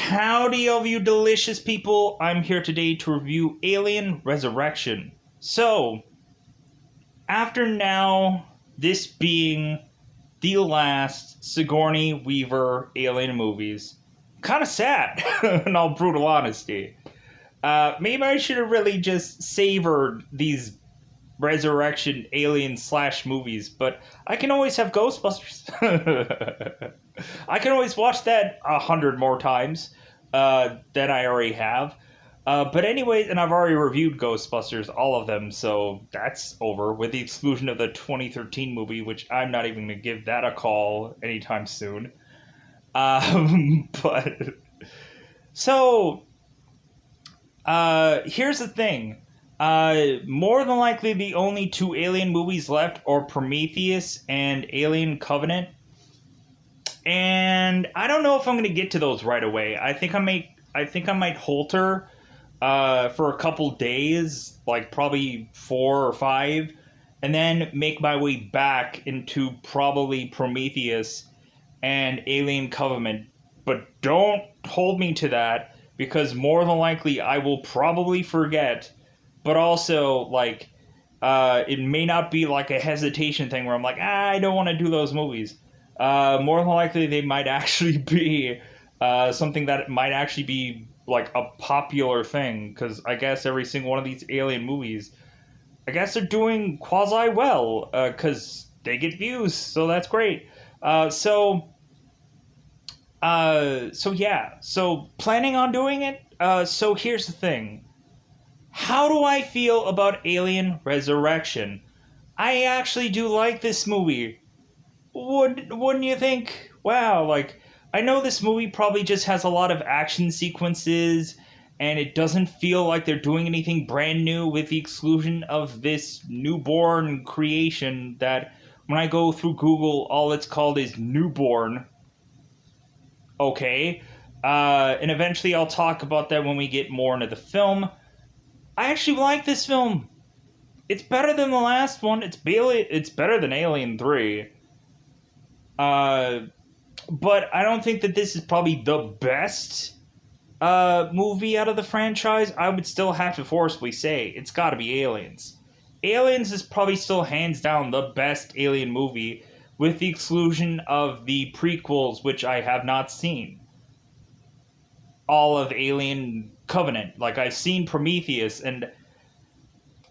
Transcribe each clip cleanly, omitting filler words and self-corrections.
Howdy, all of you delicious people. I'm here today to review Alien Resurrection. So, after now, this being the last Sigourney Weaver Alien movies, kind of sad, in all brutal honesty. Maybe I should have really just savored these Resurrection Alien slash movies, but I can always have Ghostbusters. I can always watch that 100 more times than I already have. But anyways, and I've already reviewed Ghostbusters, all of them, so that's over, with the exclusion of the 2013 movie, which I'm not even going to give that a call anytime soon. But, so, here's the thing. More than likely, the only two Alien movies left are Prometheus and Alien Covenant. And I don't know if I'm going to get to those right away. I think I might halter for a couple days, like probably 4 or 5, and then make my way back into probably Prometheus and Alien Covenant. But don't hold me to that, because more than likely I will probably forget. But also, like, it may not be like a hesitation thing where I'm like, I don't want to do those movies. More than likely, they might actually be something that might actually be like a popular thing, because I guess every single one of these Alien movies, I guess they're doing quasi well, because they get views, so that's great. So yeah, so planning on doing it. So here's the thing. How do I feel about Alien Resurrection? I actually do like this movie. Wouldn't you think? Wow, like, I know this movie probably just has a lot of action sequences, and it doesn't feel like they're doing anything brand new, with the exclusion of this newborn creation that, when I go through Google, all it's called is Newborn. Okay. And eventually I'll talk about that when we get more into the film. I actually like this film. It's better than the last one. It's better than Alien 3. But I don't think that this is probably the best movie out of the franchise. I would still have to forcibly say it's got to be Aliens. Aliens is probably still hands down the best Alien movie, with the exclusion of the prequels, which I have not seen. All of Alien Covenant. Like, I've seen Prometheus, and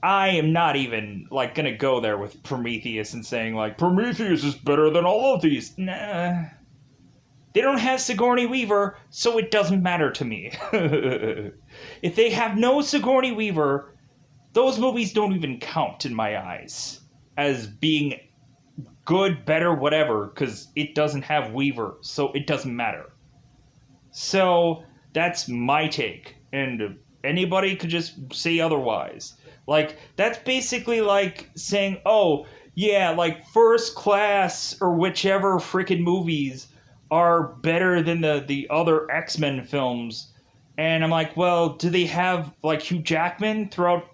I am not even, like, gonna go there with Prometheus and saying, like, Prometheus is better than all of these. Nah. They don't have Sigourney Weaver, so it doesn't matter to me. If they have no Sigourney Weaver, those movies don't even count in my eyes as being good, better, whatever, because it doesn't have Weaver, so it doesn't matter. So, that's my take, and anybody could just say otherwise. Like, that's basically like saying, oh, yeah, like, First Class or whichever frickin' movies are better than the other X-Men films. And I'm like, well, do they have, like, Hugh Jackman throughout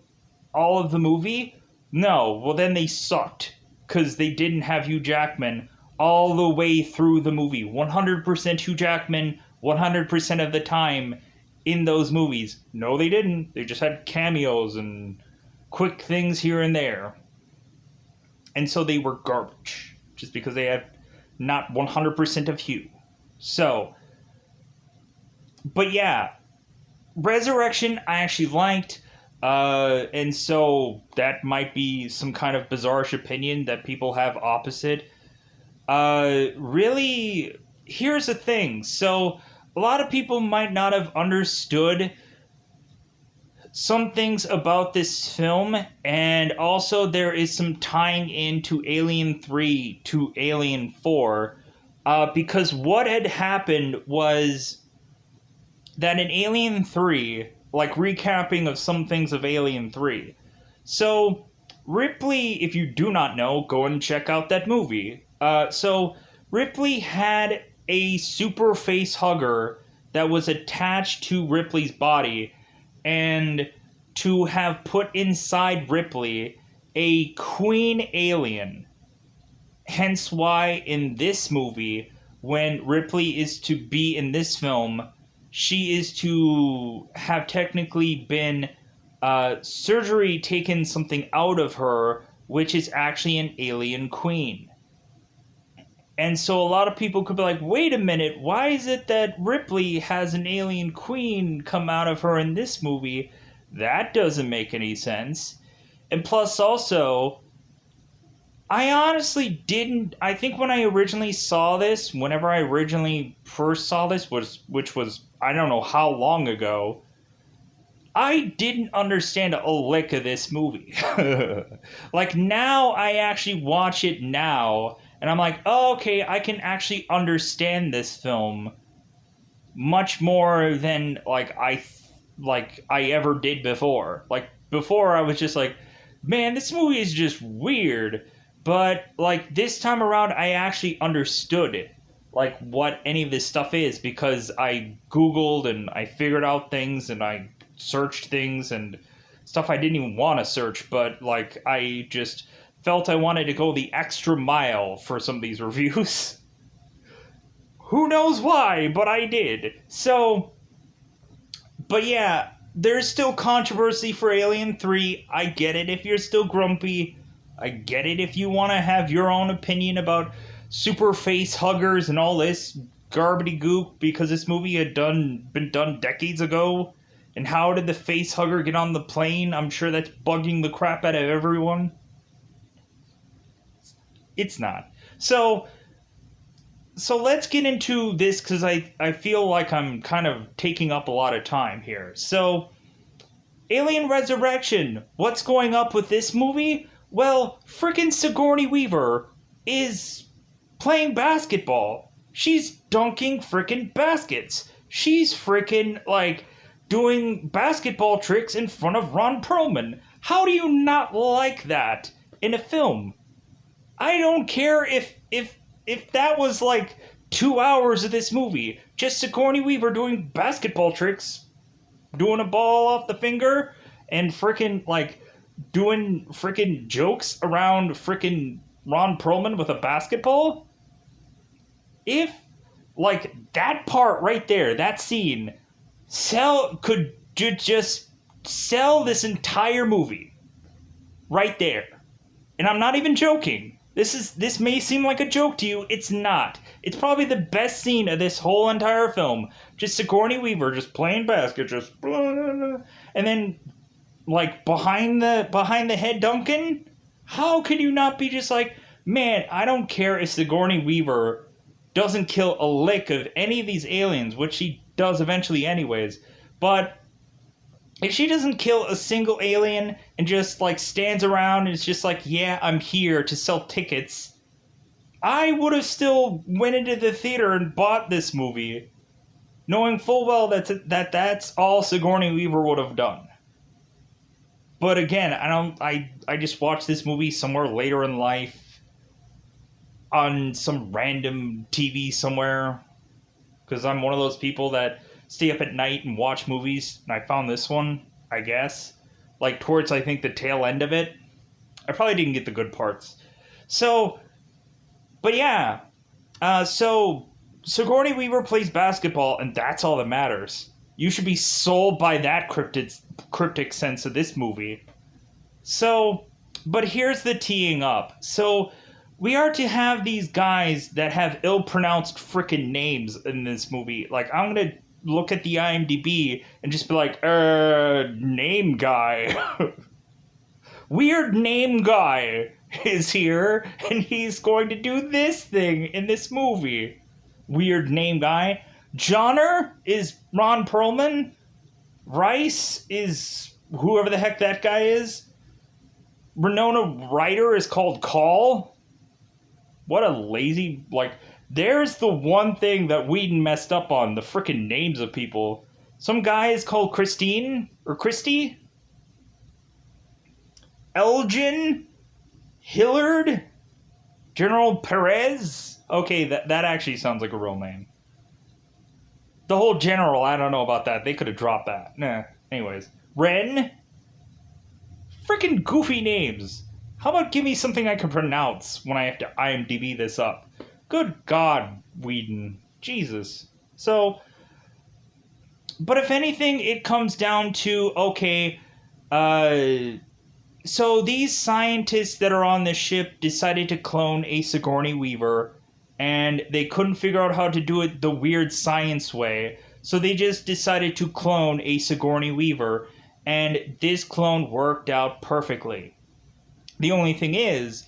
all of the movie? No, well, then they sucked, because they didn't have Hugh Jackman all the way through the movie. 100% Hugh Jackman, 100% of the time in those movies. No, they didn't. They just had cameos and quick things here and there. And so they were garbage, just because they had not 100% of Hugh. So, but yeah, Resurrection I actually liked, and so that might be some kind of bizarre-ish opinion that people have opposite. Really, here's the thing. So, a lot of people might not have understood some things about this film, and also there is some tying into Alien 3 to Alien 4, because what had happened was that in Alien 3, like, recapping of some things of Alien 3, so Ripley, if you do not know, go and check out that movie. So Ripley had a super face hugger that was attached to Ripley's body, and to have put inside Ripley a queen alien. Hence why in this movie, when Ripley is to be in this film, she is to have technically been surgery taken something out of her, which is actually an alien queen. And so a lot of people could be like, wait a minute, why is it that Ripley has an alien queen come out of her in this movie? That doesn't make any sense. And plus, also, I honestly didn't. I think when I originally saw this, whenever I originally first saw this, which was, I don't know how long ago, I didn't understand a lick of this movie. Like, now I actually watch it now, and I'm like, oh, okay, I can actually understand this film much more than I ever did before. Like, before I was just like, man, this movie is just weird. But like this time around, I actually understood it, like what any of this stuff is, because I Googled and I figured out things and I searched things and stuff I didn't even want to search, but like I just felt I wanted to go the extra mile for some of these reviews. Who knows why, but I did. So, but yeah, there's still controversy for Alien 3. I get it if you're still grumpy. I get it if you want to have your own opinion about super face huggers and all this garbity goop, because this movie had been done decades ago. And how did the face hugger get on the plane? I'm sure that's bugging the crap out of everyone. It's not. So let's get into this, because I feel like I'm kind of taking up a lot of time here. So, Alien Resurrection. What's going up with this movie? Well, frickin' Sigourney Weaver is playing basketball. She's dunking frickin' baskets. She's frickin', like, doing basketball tricks in front of Ron Perlman. How do you not like that in a film? I don't care if that was, like, 2 hours of this movie. Just Sigourney Weaver doing basketball tricks, doing a ball off the finger, and frickin', like, doing frickin' jokes around frickin' Ron Perlman with a basketball? If, like, that part right there, that scene, could just sell this entire movie. Right there. And I'm not even joking. This may seem like a joke to you. It's not. It's probably the best scene of this whole entire film. Just Sigourney Weaver just playing basket, just blah, blah, blah. And then, like, behind the head Duncan? How could you not be just like, man, I don't care if Sigourney Weaver doesn't kill a lick of any of these aliens, which she does eventually anyways, but if she doesn't kill a single alien and just, like, stands around and is just like, yeah, I'm here to sell tickets, I would have still went into the theater and bought this movie, knowing full well that's all Sigourney Weaver would have done. But again, I just watched this movie somewhere later in life on some random TV somewhere, because I'm one of those people that stay up at night and watch movies, and I found this one, I guess, like towards, I think, the tail end of it. I probably didn't get the good parts. So, but yeah, so Sigourney Weaver plays basketball, and that's all that matters. You should be sold by that cryptic sense of this movie. So, but here's the teeing up. So, we are to have these guys that have ill-pronounced frickin' names in this movie. Like, I'm gonna look at the IMDb and just be like, name guy. Weird name guy is here, and he's going to do this thing in this movie. Weird name guy. Johnner is Ron Perlman. Rice is whoever the heck that guy is. Winona Ryder is called Call. What a lazy, like, there's the one thing that Whedon messed up on, the frickin' names of people. Some guy is called Christine, or Christy. Elgin Hillard. General Perez. Okay, that actually sounds like a real name. The whole general, I don't know about that. They could have dropped that. Nah. Anyways. Ren. Freaking goofy names. How about give me something I can pronounce when I have to IMDb this up? Good God, Whedon. Jesus. So, But if anything, it comes down to, okay, uh, so these scientists that are on this ship decided to clone a Sigourney Weaver, and they couldn't figure out how to do it the weird science way. So they just decided to clone a Sigourney Weaver, and this clone worked out perfectly. The only thing is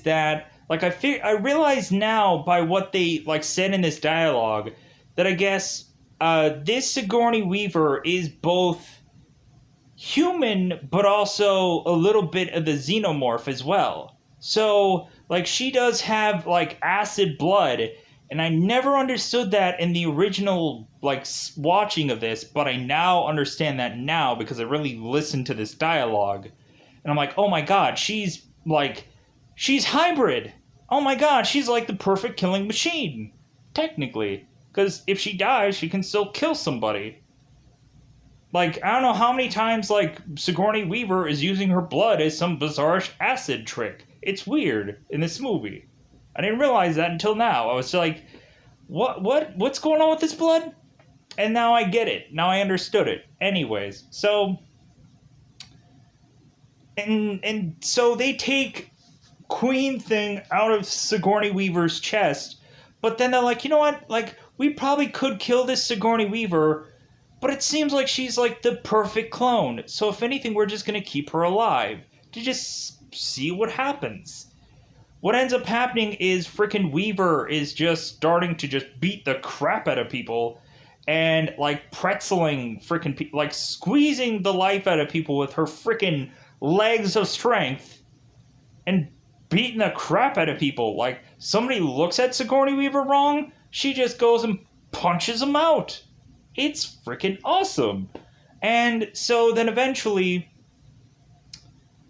that like I realize now by what they like said in this dialogue that I guess this Sigourney Weaver is both human, but also a little bit of the xenomorph as well. So, like, she does have, like, acid blood, and I never understood that in the original, like, watching of this, but I now understand that now because I really listened to this dialogue. And I'm like, oh my god, she's hybrid! Oh my god, she's like the perfect killing machine! Technically. Because if she dies, she can still kill somebody. Like, I don't know how many times, like, Sigourney Weaver is using her blood as some bizarre acid trick. It's weird in this movie. I didn't realize that until now. I was like, what's going on with this blood? And now I get it. Now I understood it. Anyways, so... And so they take Queen thing out of Sigourney Weaver's chest, but then they're like, you know what? Like, we probably could kill this Sigourney Weaver, but it seems like she's like the perfect clone. So if anything, we're just going to keep her alive to just see what happens. What ends up happening is frickin' Weaver is just starting to just beat the crap out of people and like pretzeling frickin' people, like squeezing the life out of people with her frickin' legs of strength and beating the crap out of people. Like, somebody looks at Sigourney Weaver wrong, she just goes and punches them out. It's freaking awesome. And so then eventually,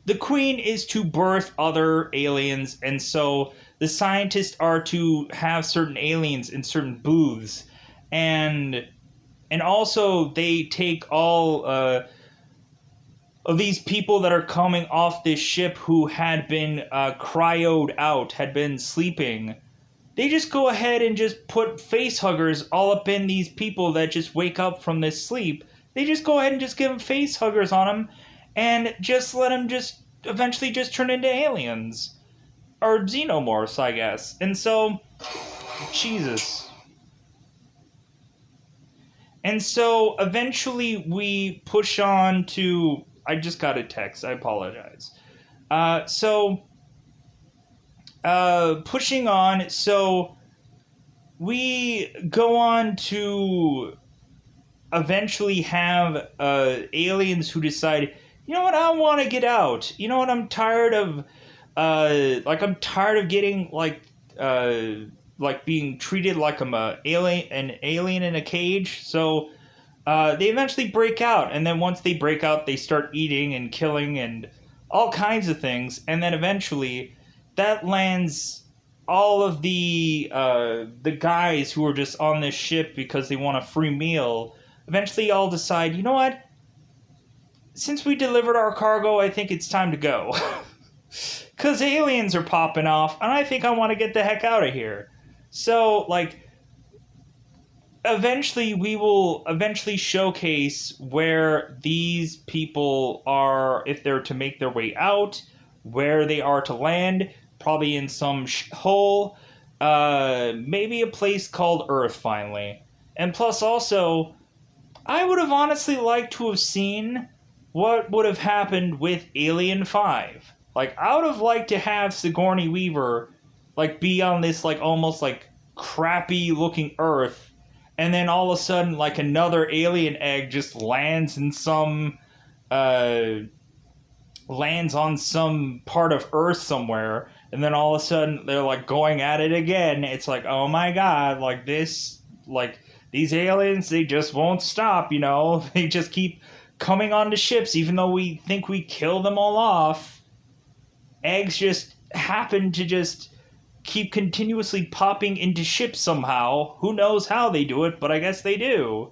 the Queen is to birth other aliens, and so the scientists are to have certain aliens in certain booths, and also they take all of these people that are coming off this ship who had been cryoed out, had been sleeping. They just go ahead and just put face huggers all up in these people that just wake up from this sleep. They just go ahead and just give them face huggers on them and just let them just eventually just turn into aliens. Or xenomorphs, I guess. And so, Jesus. And so, eventually we push on to... I just got a text, I apologize. Pushing on, so we go on to eventually have aliens who decide, you know what, I want to get out. You know what, I'm tired of, I'm tired of getting, being treated like I'm an alien in a cage. So they eventually break out, and then once they break out, they start eating and killing and all kinds of things, and then eventually that lands all of the guys who are just on this ship because they want a free meal. Eventually all decide, you know what? Since we delivered our cargo, I think it's time to go. Because aliens are popping off, and I think I want to get the heck out of here. So, eventually we will showcase where these people are, if they're to make their way out, where they are to land, probably in some hole, maybe a place called Earth, finally. And plus also, I would have honestly liked to have seen what would have happened with Alien 5. I would have liked to have Sigourney Weaver, be on this, almost, crappy-looking Earth, and then all of a sudden, another alien egg just lands in some, lands on some part of Earth somewhere, and then all of a sudden they're going at it again. It's oh my god, these aliens, they just won't stop, they just keep coming onto ships even though we think we kill them all off. Eggs just happen to just keep continuously popping into ships somehow. Who knows how they do it, but I guess they do.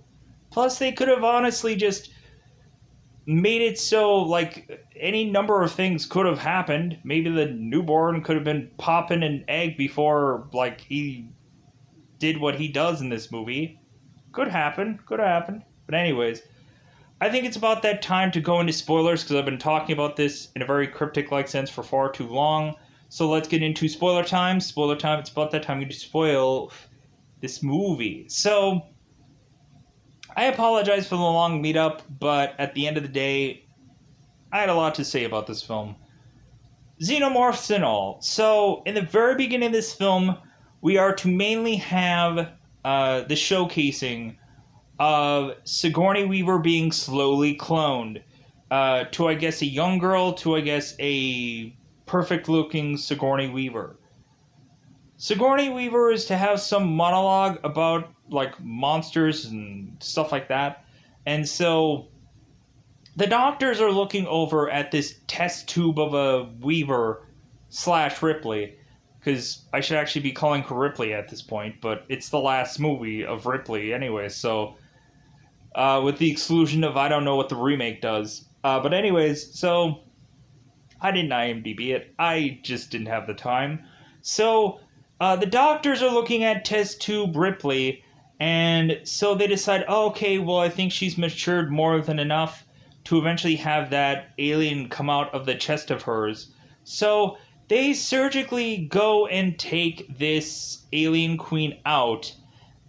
Plus they could have honestly just made it so, any number of things could have happened. Maybe the newborn could have been popping an egg before, he did what he does in this movie. Could happen. Could have happened. But anyways, I think it's about that time to go into spoilers because I've been talking about this in a very cryptic-like sense for far too long. So let's get into spoiler time. Spoiler time, it's about that time you spoil this movie. So, I apologize for the long meetup, but at the end of the day, I had a lot to say about this film. Xenomorphs and all. So, in the very beginning of this film, we are to mainly have the showcasing of Sigourney Weaver being slowly cloned to, I guess, a young girl to, I guess, a perfect-looking Sigourney Weaver. Sigourney Weaver is to have some monologue about, like, monsters and stuff like that. And so the doctors are looking over at this test tube of a Weaver slash Ripley, because I should actually be calling her Ripley at this point, but it's the last movie of Ripley anyway, so with the exclusion of I don't know what the remake does. But anyways, so I didn't IMDb it. I just didn't have the time. So the doctors are looking at test tube Ripley, and so they decide, oh, okay, well, I think she's matured more than enough to eventually have that alien come out of the chest of hers. So they surgically go and take this alien queen out,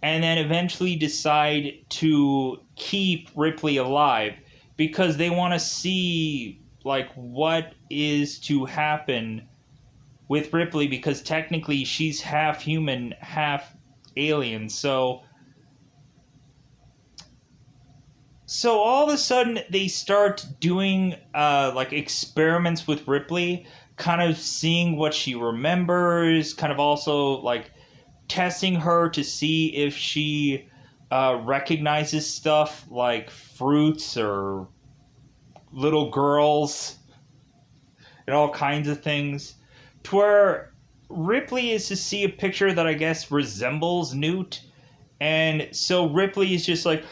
and then eventually decide to keep Ripley alive because they want to see, like, what is to happen with Ripley, because technically she's half human, half alien. So all of a sudden they start doing like experiments with Ripley, kind of seeing what she remembers, kind of also like testing her to see if she recognizes stuff like fruits or little girls and all kinds of things. To where Ripley is to see a picture that I guess resembles Newt, and so Ripley is just like,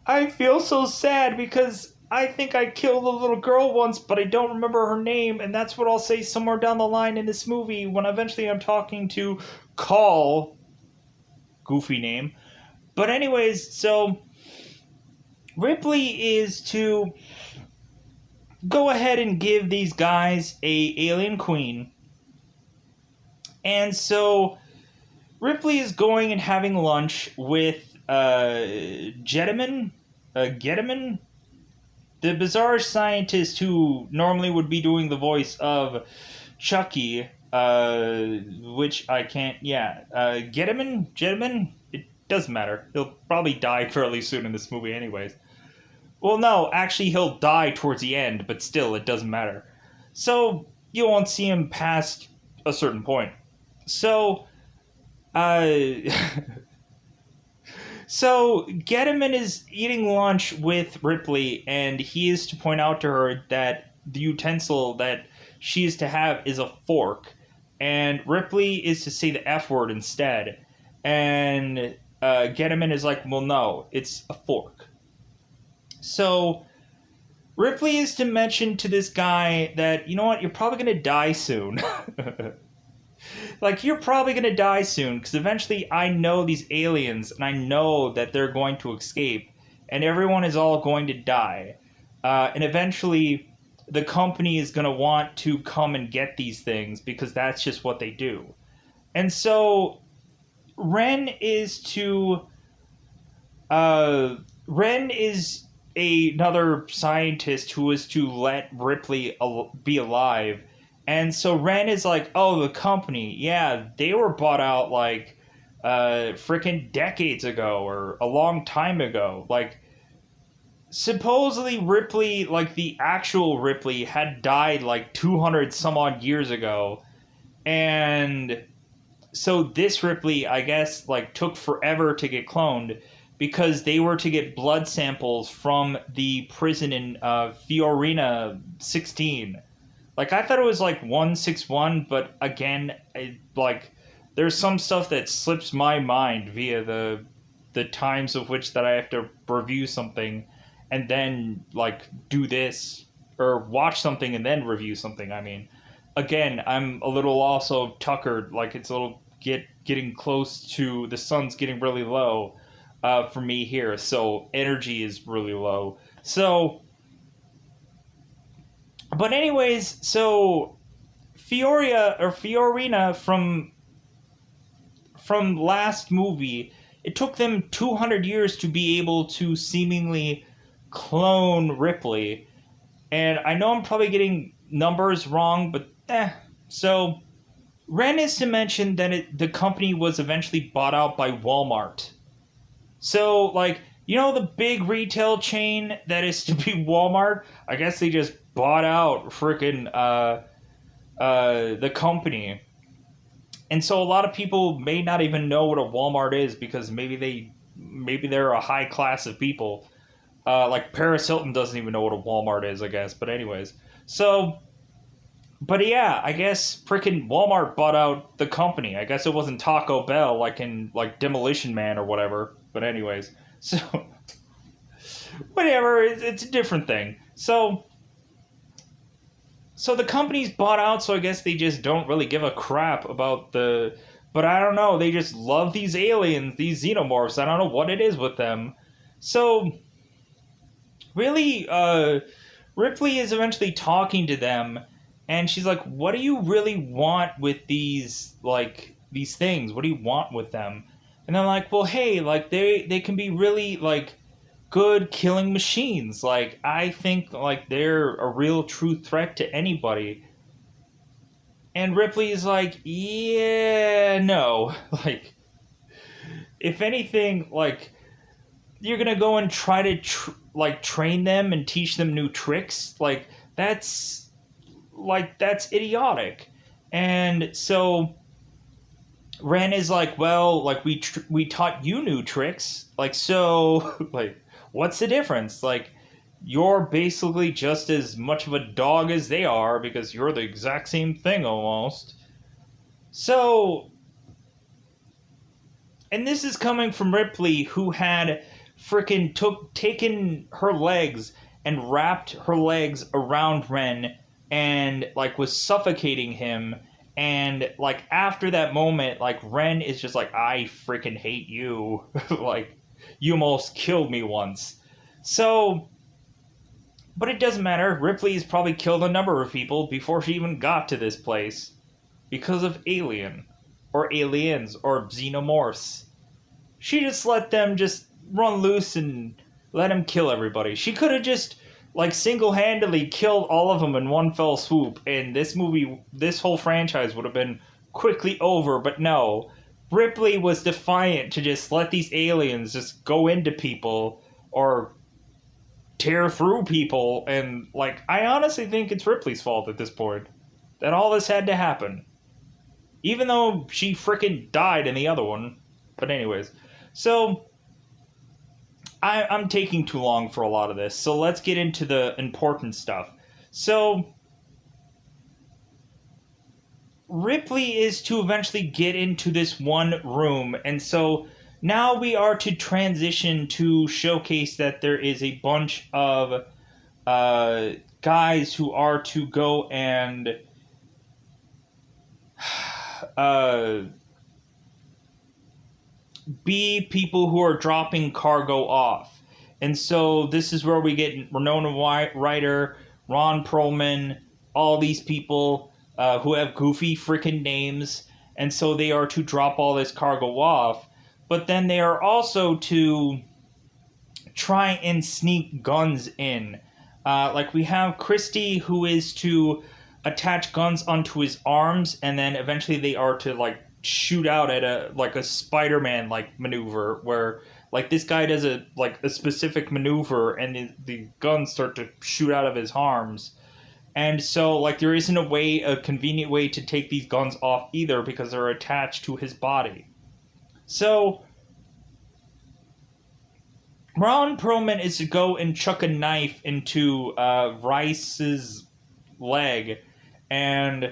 I feel so sad because I think I killed a little girl once, but I don't remember her name, and that's what I'll say somewhere down the line in this movie when eventually I'm talking to Call, goofy name. But anyways, so Ripley is to go ahead and give these guys a alien queen. And so Ripley is going and having lunch with Gediman, the bizarre scientist who normally would be doing the voice of Chucky, which I can't, Gediman, it doesn't matter. He'll probably die fairly soon in this movie anyways. Well, no, actually he'll die towards the end, but still, it doesn't matter. So, you won't see him past a certain point. So, so Gediman is eating lunch with Ripley, and he is to point out to her that the utensil that she is to have is a fork, and Ripley is to say the F word instead. And Gediman is like, well, no, it's a fork. So Ripley is to mention to this guy that, you know what, you're probably going to die soon. Like, you're probably going to die soon, because eventually I know these aliens, and I know that they're going to escape, and everyone is all going to die. And eventually, the company is going to want to come and get these things, because that's just what they do. And so, Ren is another scientist who is to let Ripley be alive. And so Ren is like, oh, the company, yeah, they were bought out like freaking decades ago or a long time ago. Like, supposedly Ripley, like the actual Ripley, had died like 200 some odd years ago. And so this Ripley, I guess, like took forever to get cloned because they were to get blood samples from the prison in Fiorina 16. Like, I thought it was, like, 161, but, again, there's some stuff that slips my mind via the times of which that I have to review something and then, like, do this, or watch something and then review something, I mean. Again, I'm a little also tuckered, like, it's a little getting close to, the sun's getting really low. for me here, so energy is really low. So, but anyways, so Fiorina from last movie, it took them 200 years to be able to seemingly clone Ripley. And I know I'm probably getting numbers wrong, but So, Ren is to mention that the company was eventually bought out by Walmart. So, like, you know the big retail chain that is to be Walmart? I guess they just bought out freaking the company. And so a lot of people may not even know what a Walmart is because maybe they're a high class of people. Like Paris Hilton doesn't even know what a Walmart is, I guess. But anyways, so but yeah, I guess freaking Walmart bought out the company. I guess it wasn't Taco Bell like in like Demolition Man or whatever. But anyways, so whatever, it's a different thing. So the company's bought out, so I guess they just don't really give a crap about the. But I don't know, they just love these aliens, these xenomorphs. I don't know what it is with them. So really, Ripley is eventually talking to them, and she's like, "What do you really want with these things? What do you want with them?" And they're like, "Well, hey, like they can be really like good killing machines. Like I think like they're a real true threat to anybody." And Ripley's like, "Yeah, no. Like if anything, like you're gonna go and try to train them and teach them new tricks. That's idiotic." And so Ren is like, "Well, like we taught you new tricks. Like so, like what's the difference? Like you're basically just as much of a dog as they are because you're the exact same thing almost." So, and this is coming from Ripley, who had frickin' taken her legs and wrapped her legs around Ren and like was suffocating him. And like after that moment, like Ren is just like, "I freaking hate you." Like you almost killed me once. So, but it doesn't matter. Ripley's probably killed a number of people before she even got to this place because of alien or aliens or xenomorphs. She just let them just run loose and let him kill everybody. She could have just like single-handedly killed all of them in one fell swoop, and this whole franchise would have been quickly over. But no, Ripley was defiant to just let these aliens just go into people or tear through people, and like I honestly think it's Ripley's fault at this point that all this had to happen, even though she frickin' died in the other one. But anyways, so I'm taking too long for a lot of this, so let's get into the important stuff. So, Ripley is to eventually get into this one room, and so now we are to transition to showcase that there is a bunch of guys who are to go and be people who are dropping cargo off. And so this is where we get Winona Ryder, Ron Perlman, all these people who have goofy freaking names. And so they are to drop all this cargo off. But then they are also to try and sneak guns in. Like we have Christy, who is to attach guns onto his arms, and then eventually they are to like shoot out at a Spider-Man like maneuver where like this guy does a specific maneuver and the guns start to shoot out of his arms. And so like there isn't a convenient way to take these guns off either because they're attached to his body. So Ron Perlman is to go and chuck a knife into Rice's leg, and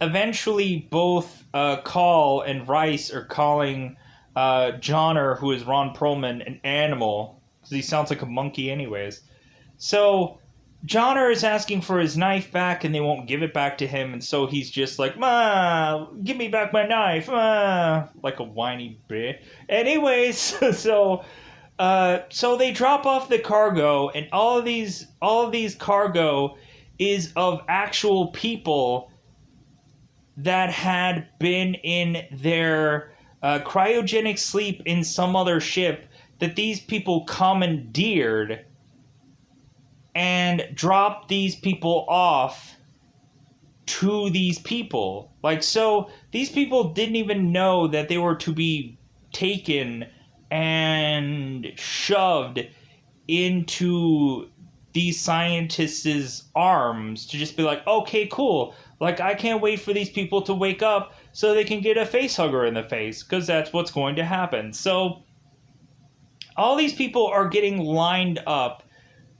eventually both Call and Rice are calling Johnner, who is Ron Perlman, an animal, because he sounds like a monkey anyways. So Johnner is asking for his knife back, and they won't give it back to him, and so he's just like, "Ma, give me back my knife, ma," like a whiny bitch. Anyways, so they drop off the cargo, and all of these cargo is of actual people that had been in their cryogenic sleep in some other ship that these people commandeered and dropped these people off to these people. Like, so these people didn't even know that they were to be taken and shoved into these scientists' arms to just be like, okay, cool. Like, I can't wait for these people to wake up so they can get a face hugger in the face, because that's what's going to happen. So, all these people are getting lined up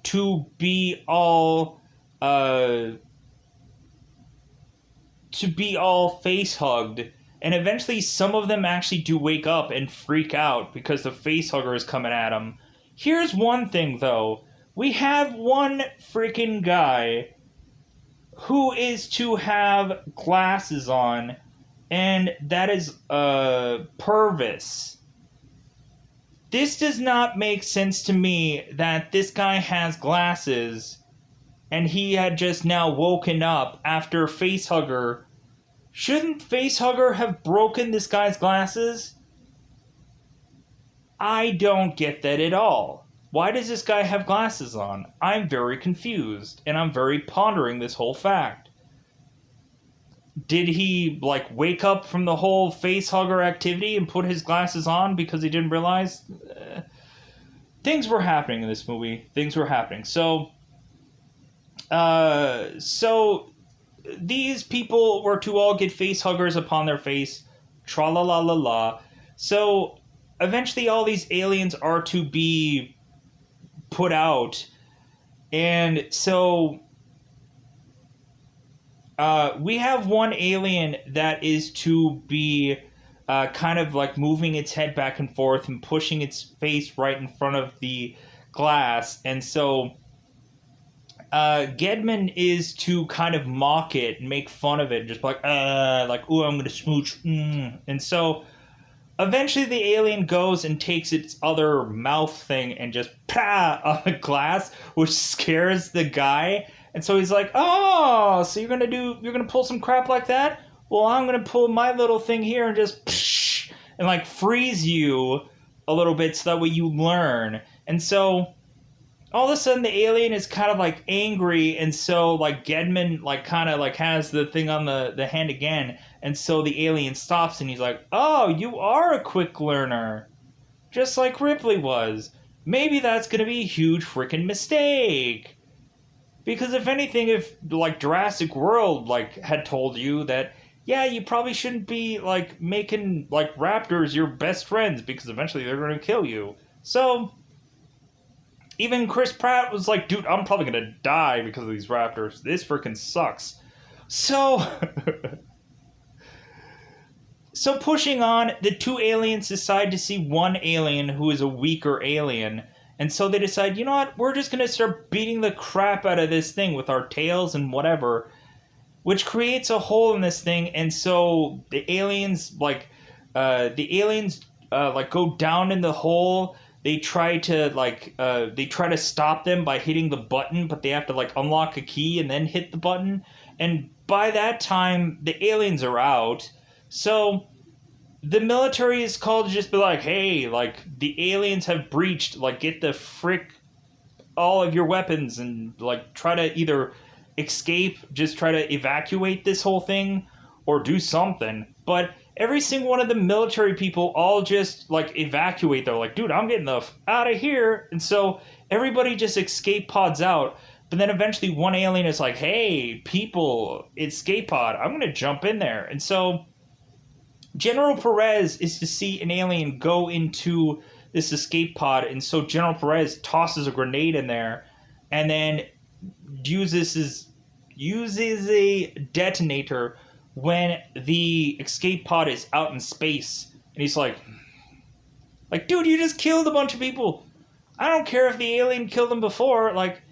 to be all face hugged, and eventually some of them actually do wake up and freak out because the face hugger is coming at them. Here's one thing though, we have one freaking guy who is to have glasses on, and that is Purvis. This does not make sense to me that this guy has glasses and he had just now woken up after Facehugger. Shouldn't Facehugger have broken this guy's glasses? I don't get that at all. Why does this guy have glasses on? I'm very confused, and I'm very pondering this whole fact. Did he, like, wake up from the whole Facehugger activity and put his glasses on because he didn't realize? Things were happening in this movie. Things were happening. So these people were to all get face huggers upon their face. Tra la la la la. So eventually all these aliens are to be put out. And so we have one alien that is to be kind of like moving its head back and forth and pushing its face right in front of the glass. And so Gedman is to kind of mock it and make fun of it, and just like, ooh, I'm gonna smooch. And so eventually the alien goes and takes its other mouth thing and just pah on the glass, which scares the guy. And so he's like, oh, so you're gonna pull some crap like that? Well, I'm gonna pull my little thing here and just psh, and like freeze you a little bit so that way you learn. And so all of a sudden the alien is kind of like angry, and so like Gedman like kind of like has the thing on the hand again, and so the alien stops and he's like, oh, you are a quick learner, just like Ripley was. Maybe that's gonna be a huge freaking mistake. Because if anything, if like Jurassic World like had told you that, yeah, you probably shouldn't be like making like raptors your best friends because eventually they're going to kill you. So even Chris Pratt was like, dude, I'm probably going to die because of these raptors. This freaking sucks. So so pushing on, the two aliens decide to see one alien who is a weaker alien. And so they decide, you know what, we're just going to start beating the crap out of this thing with our tails and whatever, which creates a hole in this thing. And so the aliens, go down in the hole. They try to stop them by hitting the button, but they have to like unlock a key and then hit the button. And by that time, the aliens are out. So the military is called to just be like, hey, like, the aliens have breached, like, get the frick all of your weapons and, like, try to either escape, just try to evacuate this whole thing, or do something. But every single one of the military people all just, like, evacuate. They're like, dude, I'm getting the out of here. And so everybody just escape pods out. But then eventually one alien is like, hey, people, escape pod, I'm going to jump in there. And so General Perez is to see an alien go into this escape pod, and so General Perez tosses a grenade in there, and then uses a detonator when the escape pod is out in space. And he's like, dude, you just killed a bunch of people. I don't care if the alien killed them before. Like,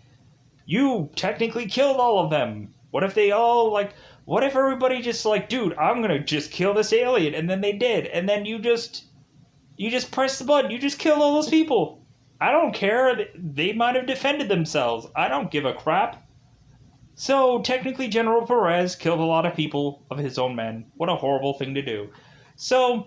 you technically killed all of them. What if they all, like, what if everybody just, like, dude, I'm gonna just kill this alien, and then they did, and then you just press the button, you just kill all those people. I don't care. They might have defended themselves. I don't give a crap. So, technically, General Perez killed a lot of people of his own men. What a horrible thing to do. So,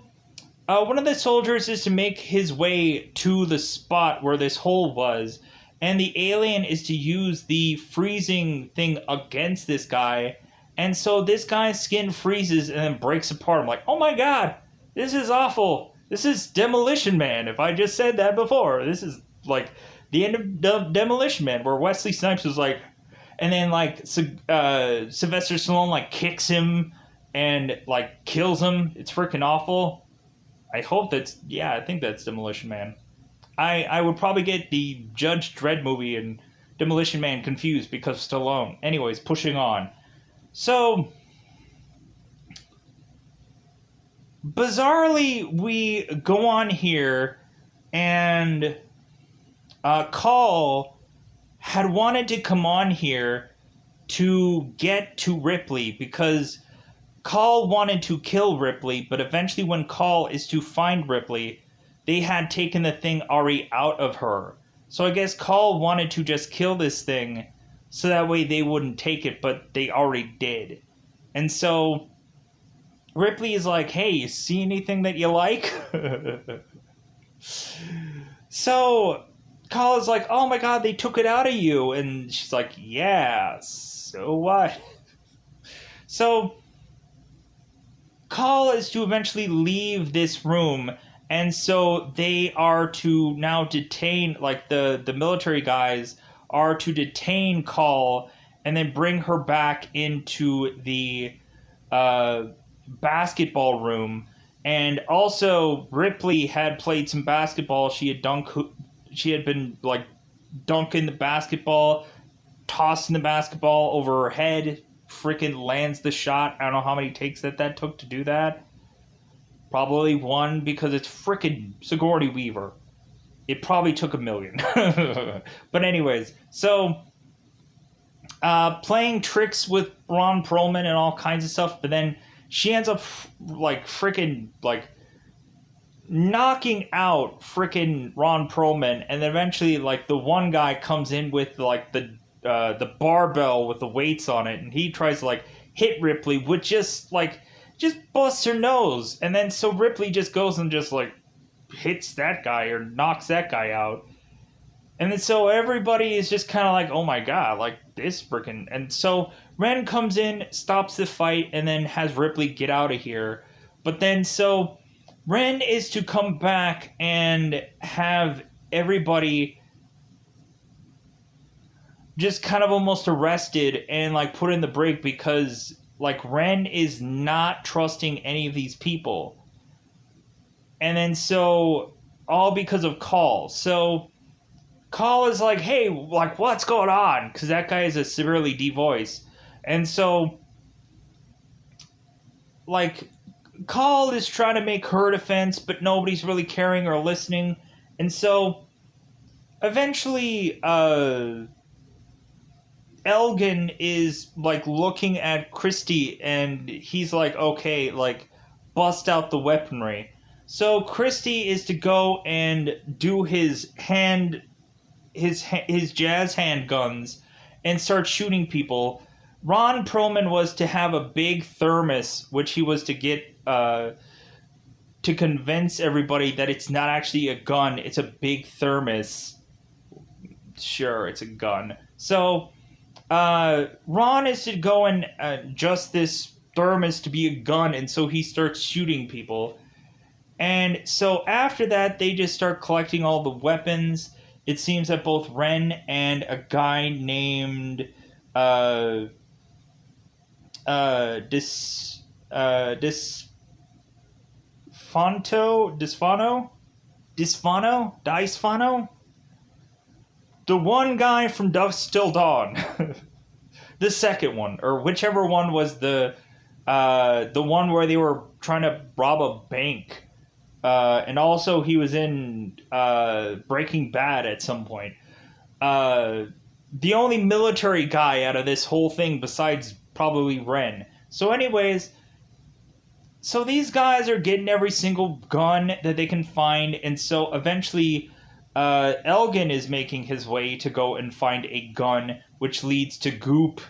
one of the soldiers is to make his way to the spot where this hole was, and the alien is to use the freezing thing against this guy, and so this guy's skin freezes and then breaks apart. I'm like, oh my god, this is awful. This is Demolition Man, if I just said that before. This is, like, the end of Demolition Man, where Wesley Snipes was like, and then, like, Sylvester Stallone, like, kicks him and, like, kills him. It's freaking awful. I hope I think that's Demolition Man. I would probably get the Judge Dredd movie and Demolition Man confused because of Stallone. Anyways, pushing on. So, bizarrely, we go on here, and Call had wanted to come on here to get to Ripley, because Call wanted to kill Ripley, but eventually when Call is to find Ripley, they had taken the thing already out of her. So I guess Call wanted to just kill this thing, so that way they wouldn't take it, but they already did. And so Ripley is like, hey, you see anything that you like? So Call is like, oh my god, they took it out of you. And she's like, yeah, so what? So Call is to eventually leave this room, and so they are to now detain, like, the military guys are to detain Call and then bring her back into the basketball room. And also, Ripley had played some basketball. She had been, like, dunking the basketball, tossing the basketball over her head, freaking lands the shot. I don't know how many takes that took to do that. Probably one, because it's freaking Sigourney Weaver. It probably took 1,000,000. But anyways, so playing tricks with Ron Perlman and all kinds of stuff, but then she ends up like freaking like knocking out freaking Ron Perlman, and then eventually like the one guy comes in with like the barbell with the weights on it, and he tries to like hit Ripley, which just busts her nose, and then so Ripley just goes and just like hits that guy or knocks that guy out. And then so everybody is just kind of like, oh my god, like this freaking. And so Ren comes in, stops the fight, and then has Ripley get out of here. But then so Ren is to come back and have everybody just kind of almost arrested and like put in the break, because like Ren is not trusting any of these people. And then so all because of Call. So Call is like, hey, like, what's going on? Because that guy is a severely D voice. And so, like, Call is trying to make her defense, but nobody's really caring or listening. And so, eventually, Elgin is, like, looking at Christy, and he's like, okay, like, bust out the weaponry. So, Christy is to go and do his jazz handguns and start shooting people. Ron Perlman was to have a big thermos, which he was to get to convince everybody that it's not actually a gun, it's a big thermos. Sure, it's a gun. So Ron is to go and adjust this thermos to be a gun, and so he starts shooting people. And so after that, they just start collecting all the weapons. It seems that both Ren and a guy named Disfano? The one guy from Dusk Till Dawn. The second one, or whichever one was the one where they were trying to rob a bank. And also he was in Breaking Bad at some point. the only military guy out of this whole thing besides probably Ren. So anyways, so these guys are getting every single gun that they can find, and so eventually Elgin is making his way to go and find a gun, which leads to goop,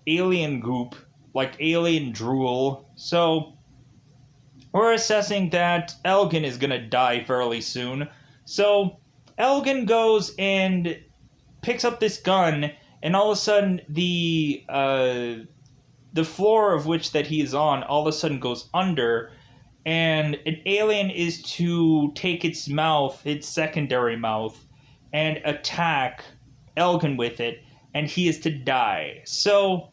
alien goop, like alien drool. So we're assessing that Elgin is gonna die fairly soon. So Elgin goes and picks up this gun, and all of a sudden the floor of which that he is on all of a sudden goes under, and an alien is to take its mouth, its secondary mouth, and attack Elgin with it, and he is to die. So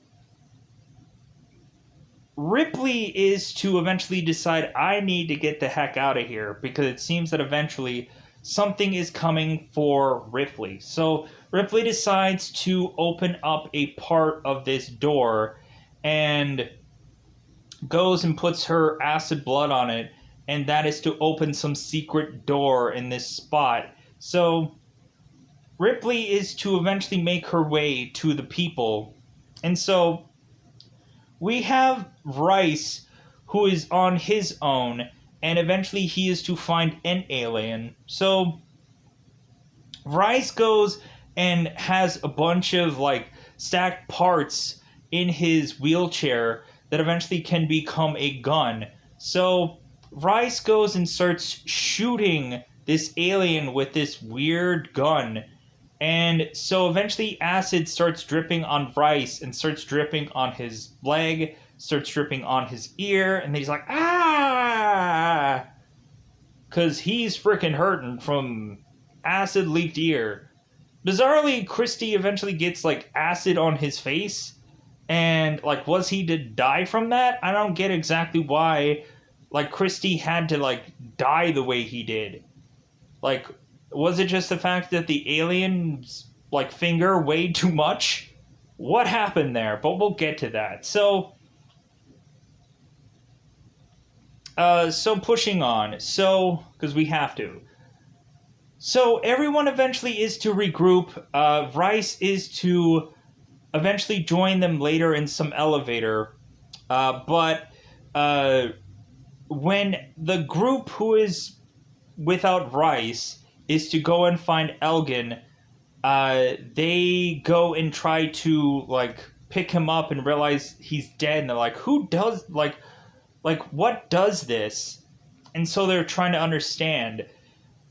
Ripley is to eventually decide, I need to get the heck out of here, because it seems that eventually something is coming for Ripley. So Ripley decides to open up a part of this door and goes and puts her acid blood on it, and that is to open some secret door in this spot. So Ripley is to eventually make her way to the people. And so we have Rice, who is on his own, and eventually he is to find an alien. So Rice goes and has a bunch of like stacked parts in his wheelchair that eventually can become a gun. So Rice goes and starts shooting this alien with this weird gun. And so eventually acid starts dripping on Rice and starts dripping on his leg, starts dripping on his ear, and then he's like, ah! Because he's freaking hurting from acid leaked ear. Bizarrely, Christy eventually gets like acid on his face, and like, was he to die from that? I don't get exactly why like Christy had to like die the way he did. Like, was it just the fact that the alien's like finger weighed too much? What happened there? But we'll get to that. So pushing on. So, because we have to. So everyone eventually is to regroup. Rice is to eventually join them later in some elevator. But when the group who is without Rice is to go and find Elgin, they go and try to like pick him up and realize he's dead, and they're like, who does like what does this? And so they're trying to understand.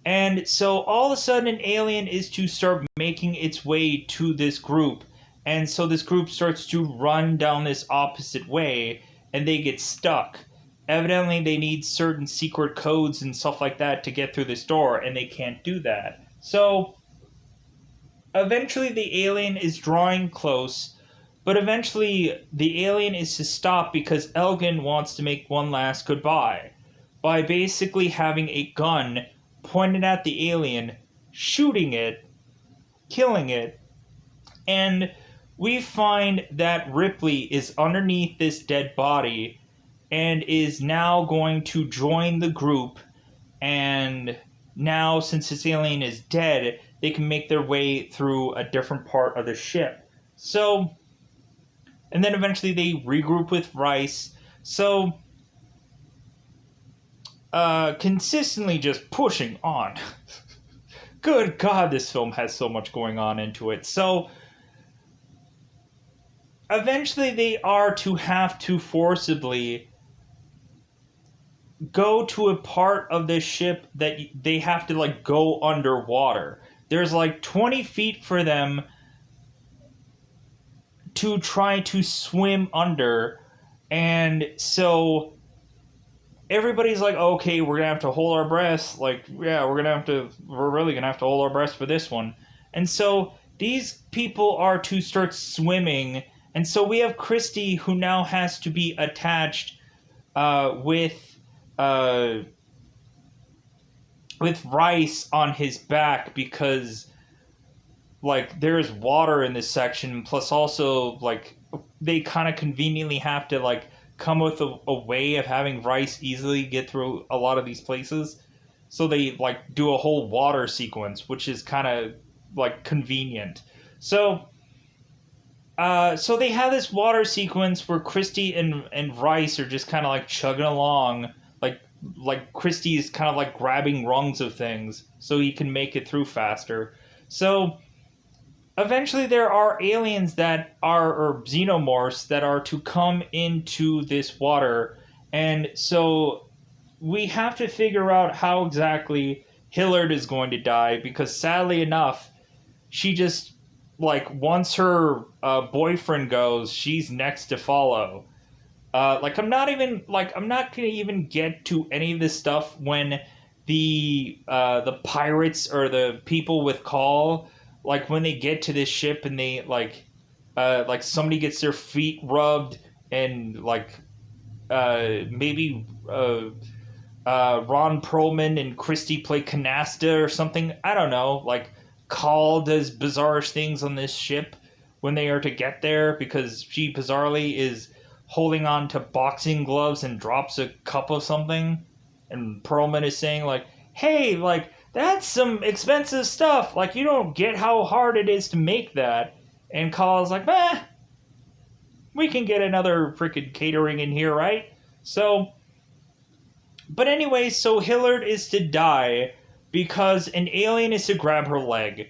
And so all of a sudden an alien is to start making its way to this group, and so this group starts to run down this opposite way, and they get stuck. Evidently, they need certain secret codes and stuff like that to get through this door, and they can't do that. So, eventually the alien is drawing close, but eventually the alien is to stop because Elgin wants to make one last goodbye by basically having a gun pointed at the alien, shooting it, killing it, and we find that Ripley is underneath this dead body and is now going to join the group, and now, since this alien is dead, they can make their way through a different part of the ship. So, and then eventually they regroup with Rice. So, consistently just pushing on. Good God, this film has so much going on into it. So, eventually they are to have to forcibly go to a part of this ship that they have to like go underwater. There's like 20 feet for them to try to swim under, and so everybody's like, okay, we're gonna have to hold our breaths. Like, yeah, we're really gonna have to hold our breaths for this one. And so these people are to start swimming, and so we have Christy, who now has to be attached with Rice on his back, because like there's water in this section, plus also like they kind of conveniently have to like come with a way of having Rice easily get through a lot of these places, so they like do a whole water sequence, which is kind of like convenient. So they have this water sequence where Christy and Rice are just kind of like chugging along, like Christy is kind of like grabbing rungs of things so he can make it through faster. So eventually there are aliens that are, or xenomorphs that are to come into this water, and so we have to figure out how exactly Hillard is going to die, because sadly enough, she just, like, once her boyfriend goes, she's next to follow. I'm not gonna even get to any of this stuff when the pirates or the people with Call, like when they get to this ship and they like somebody gets their feet rubbed and maybe Ron Perlman and Christy play canasta or something. I don't know. Like, Call does bizarre things on this ship when they are to get there, because she bizarrely is holding on to boxing gloves and drops a cup of something. And Perlman is saying, like, hey, like, that's some expensive stuff. Like, you don't get how hard it is to make that. And Call's like, we can get another freaking catering in here, right? So, but anyway, so Hillard is to die because an alien is to grab her leg.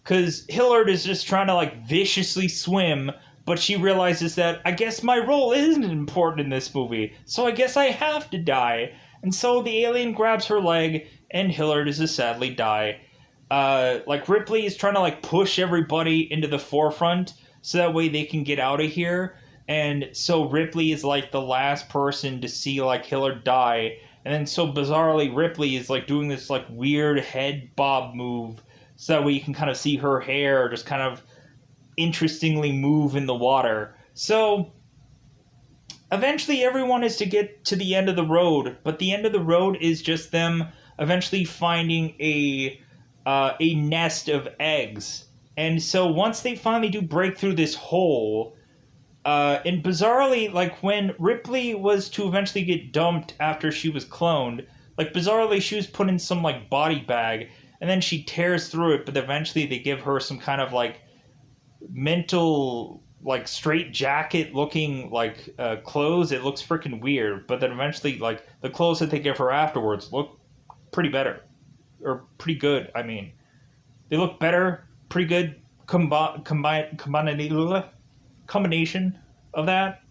Because Hillard is just trying to, like, viciously swim, but she realizes that, I guess my role isn't important in this movie, so I guess I have to die. And so the alien grabs her leg, and Hillard is to sadly die. Like, Ripley is trying to, like, push everybody into the forefront, so that way they can get out of here. And so Ripley is, like, the last person to see, like, Hillard die. And then so bizarrely, Ripley is, like, doing this, like, weird head bob move, so that way you can kind of see her hair just kind of interestingly move in the water. So eventually everyone is to get to the end of the road, but the end of the road is just them eventually finding a nest of eggs. And so once they finally do break through this hole, and bizarrely, like, when Ripley was to eventually get dumped after she was cloned, like, bizarrely she was put in some, like, body bag, and then she tears through it, but eventually they give her some kind of, like, mental, like, straight jacket looking, like, clothes. It looks freaking weird, but then eventually, like, the clothes that they give her afterwards look pretty better, or pretty good. I mean, they look better, pretty good combination of that.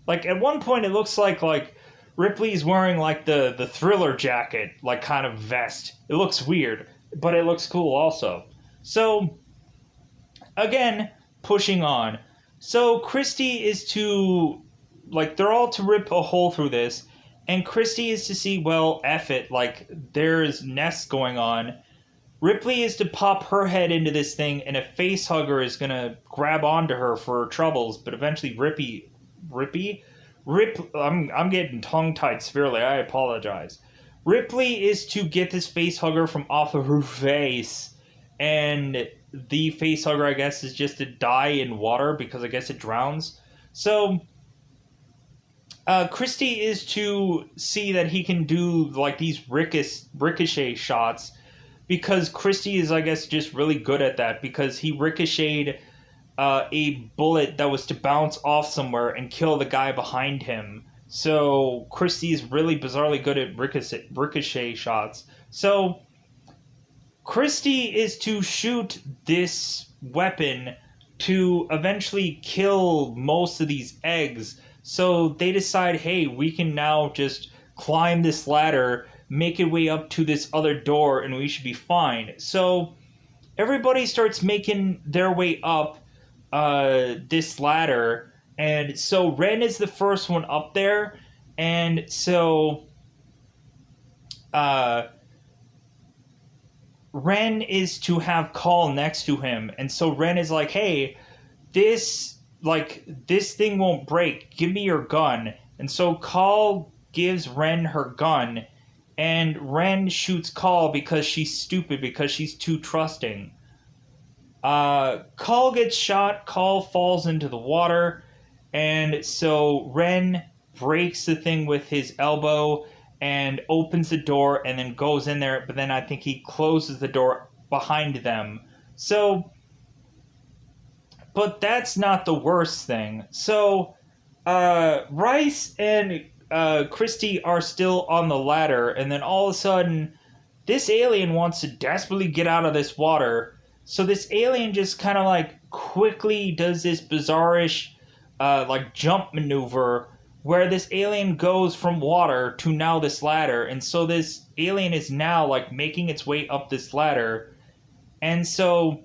Like, at one point it looks like Ripley's wearing, like, the Thriller jacket, like, kind of vest. It looks weird, but it looks cool also. So again, pushing on. So Christy is to, like, they're all to rip a hole through this, and Christy is to see, well, F it, like, there's nests going on. Ripley is to pop her head into this thing, and a face hugger is gonna grab onto her for her troubles, but eventually I'm getting tongue-tied severely, I apologize. Ripley is to get this face hugger from off of her face, and the face hugger, I guess, is just to die in water because I guess it drowns. So Christy is to see that he can do, like, these ricochet shots, because Christy is, I guess, just really good at that, because he ricocheted a bullet that was to bounce off somewhere and kill the guy behind him. So Christy is really bizarrely good at ricochet shots. So Christy is to shoot this weapon to eventually kill most of these eggs. So they decide, hey, we can now just climb this ladder, make a way up to this other door, and we should be fine. So everybody starts making their way up this ladder, and so Ren is the first one up there, and so Ren is to have Call next to him, and so Ren is like, hey, this thing won't break, give me your gun. And so Call gives Ren her gun, and Ren shoots Call because she's stupid, because she's too trusting. Call gets shot, Call falls into the water, and so Ren breaks the thing with his elbow and opens the door and then goes in there, but then I think he closes the door behind them. So But that's not the worst thing. So, Rice and Christy are still on the ladder, and then all of a sudden, this alien wants to desperately get out of this water. So this alien just kind of like quickly does this bizarrish, like jump maneuver where this alien goes from water to now this ladder, and so this alien is now like making its way up this ladder, and so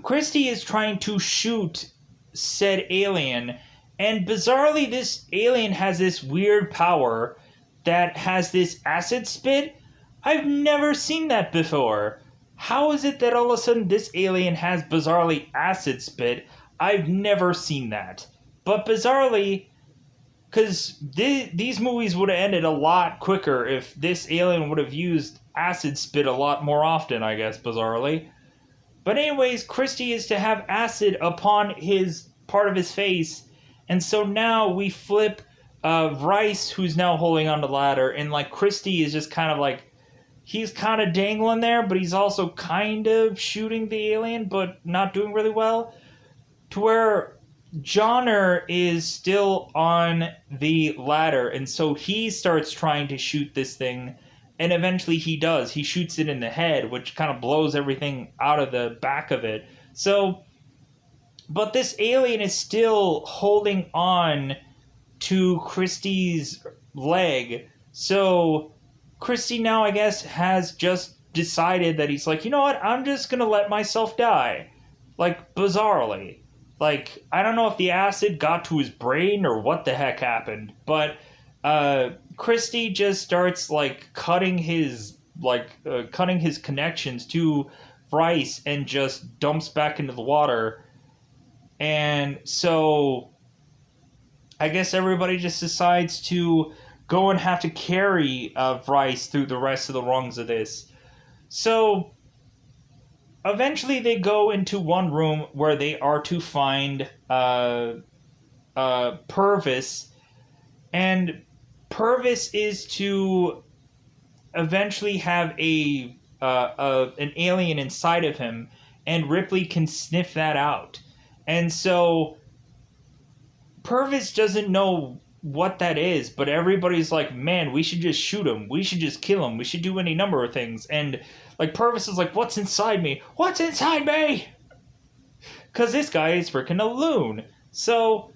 Christy is trying to shoot said alien, and bizarrely, this alien has this weird power that has this acid spit. I've never seen that before. How is it that all of a sudden this alien has bizarrely acid spit? I've never seen that. But bizarrely, because these movies would have ended a lot quicker if this alien would have used acid spit a lot more often, I guess, bizarrely. But anyways, Christy is to have acid upon his part of his face, and so now we flip Rice, who's now holding on the ladder, and like Christy is just kind of like, he's kind of dangling there, but he's also kind of shooting the alien, but not doing really well. To where Johnner is still on the ladder, and so he starts trying to shoot this thing, and eventually he does. He shoots it in the head, which kind of blows everything out of the back of it. So, but this alien is still holding on to Christie's leg. So, Christie now, I guess, has just decided that he's like, you know what, I'm just gonna let myself die. Like, bizarrely. Like, I don't know if the acid got to his brain or what the heck happened, but Christie just starts like cutting his connections to Rice and just dumps back into the water. And so I guess everybody just decides to go and have to carry Rice through the rest of the rungs of this. So eventually they go into one room where they are to find Purvis, and Purvis is to eventually have an alien inside of him, and Ripley can sniff that out. And so Purvis doesn't know what that is, but everybody's like, man, we should just shoot him. We should just kill him. We should do any number of things. And like Purvis is like, what's inside me? What's inside me? Because this guy is freaking a loon. So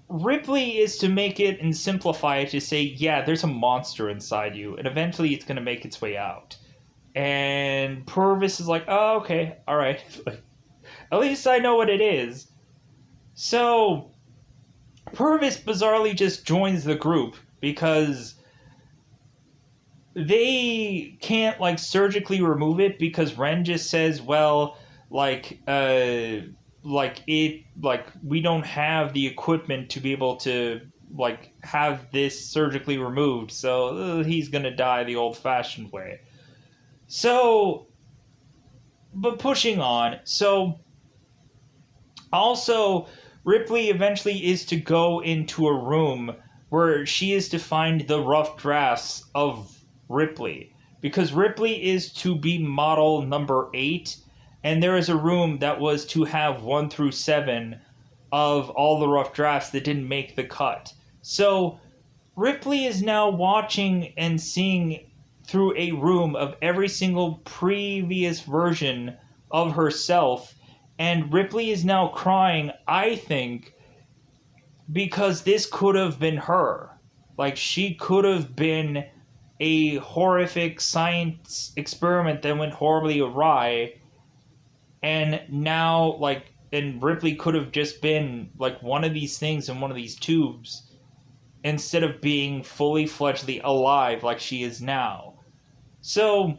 Ripley is to make it and simplify it to say, yeah, there's a monster inside you, and eventually it's going to make its way out. And Purvis is like, oh, okay, all right. At least I know what it is. So Purvis bizarrely just joins the group because they can't like surgically remove it, because Ren just says, well, we don't have the equipment to be able to like have this surgically removed, so he's gonna die the old-fashioned way. So, but pushing on, so also Ripley eventually is to go into a room where she is to find the rough drafts of Ripley, because Ripley is to be model number 8, and there is a room that was to have 1 through 7 of all the rough drafts that didn't make the cut. So Ripley is now watching and seeing through a room of every single previous version of herself, and Ripley is now crying, I think, because this could have been her. Like, she could have been a horrific science experiment that went horribly awry, and now, like, and Ripley could have just been, like, one of these things in one of these tubes, instead of being fully fledgedly alive like she is now. So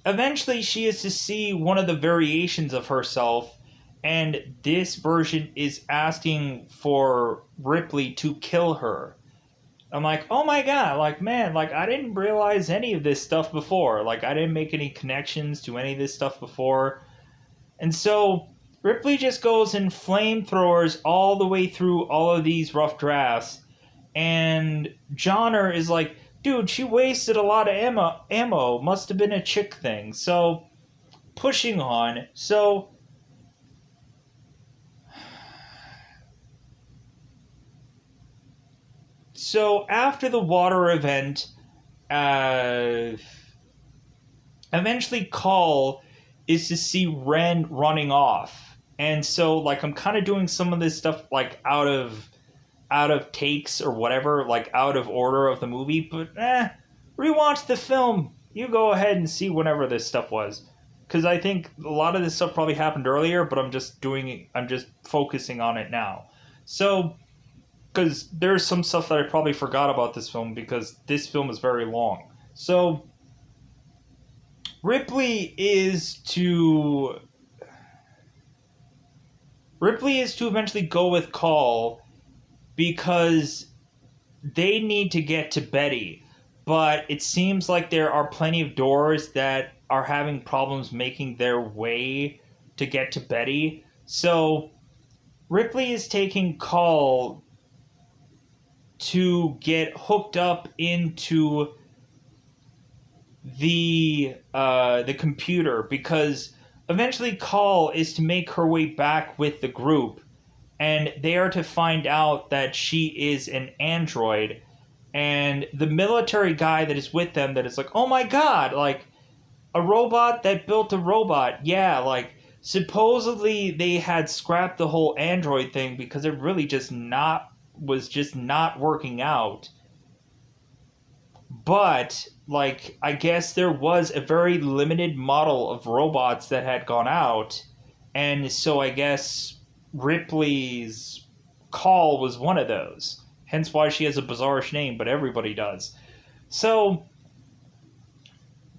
eventually she is to see one of the variations of herself, and this version is asking for Ripley to kill her. I'm like, oh my god, like, man, like, I didn't realize any of this stuff before. Like, I didn't make any connections to any of this stuff before. And so Ripley just goes and flamethrowers all the way through all of these rough drafts, and Johnner is like, dude, she wasted a lot of ammo. Must have been a chick thing. So pushing on. So after the water event, uh, eventually Call is to see Ren running off. And so like I'm kind of doing some of this stuff like out of takes or whatever, like out of order of the movie, but rewatch the film. You go ahead and see whenever this stuff was. Cuz I think a lot of this stuff probably happened earlier, but I'm just focusing on it now. So cuz there's some stuff that I probably forgot about this film because this film is very long. So Ripley is to Ripley is to eventually go with Call because they need to get to Betty. But it seems like there are plenty of doors that are having problems making their way to get to Betty. So Ripley is taking Call to get hooked up into the computer because eventually Call is to make her way back with the group, and they are to find out that she is an android. And the military guy that is with them that is like, oh my god, like a robot that built a robot. Yeah, like supposedly they had scrapped the whole android thing because it really just not working out. But like I guess there was a very limited model of robots that had gone out, and so I guess Ripley's Call was one of those. Hence why she has a bizarrish name, but everybody does. So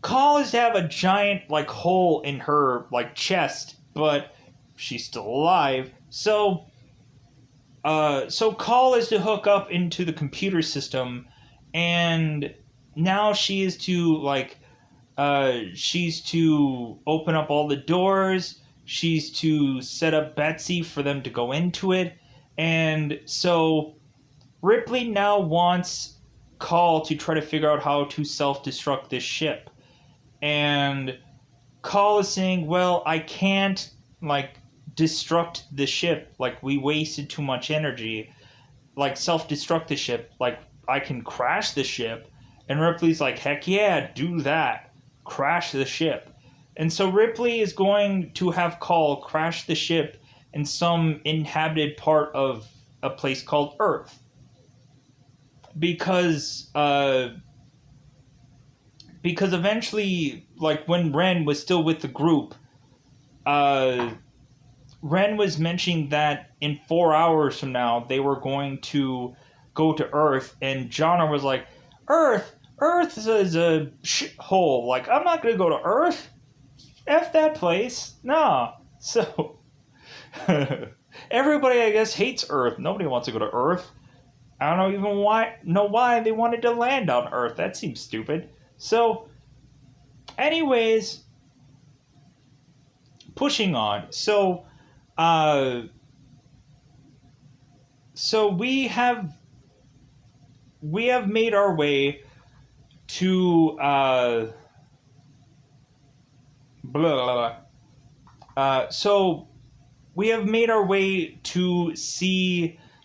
Call is to have a giant like hole in her like chest, but she's still alive. So Call is to hook up into the computer system, and now she's to open up all the doors. She's to set up Betsy for them to go into it, and so Ripley now wants Call to try to figure out how to self-destruct this ship. And Call is saying, well, I can't, like, destruct the ship. Like, we wasted too much energy. Like, self-destruct the ship. Like, I can crash the ship. And Ripley's like, heck yeah, do that. Crash the ship. And so Ripley is going to have Call crash the ship in some inhabited part of a place called Earth. Because eventually, like when Ren was still with the group, uh, Ren was mentioning that in 4 hours from now they were going to go to Earth, and Jonna was like, Earth is a shithole. Like, I'm not gonna go to Earth. F that place. Nah. So everybody, I guess, hates Earth. Nobody wants to go to Earth. I don't know why they wanted to land on Earth. That seems stupid. So, anyways, pushing on. Uh, so we have made our way to blah, blah, blah. So we have made our way to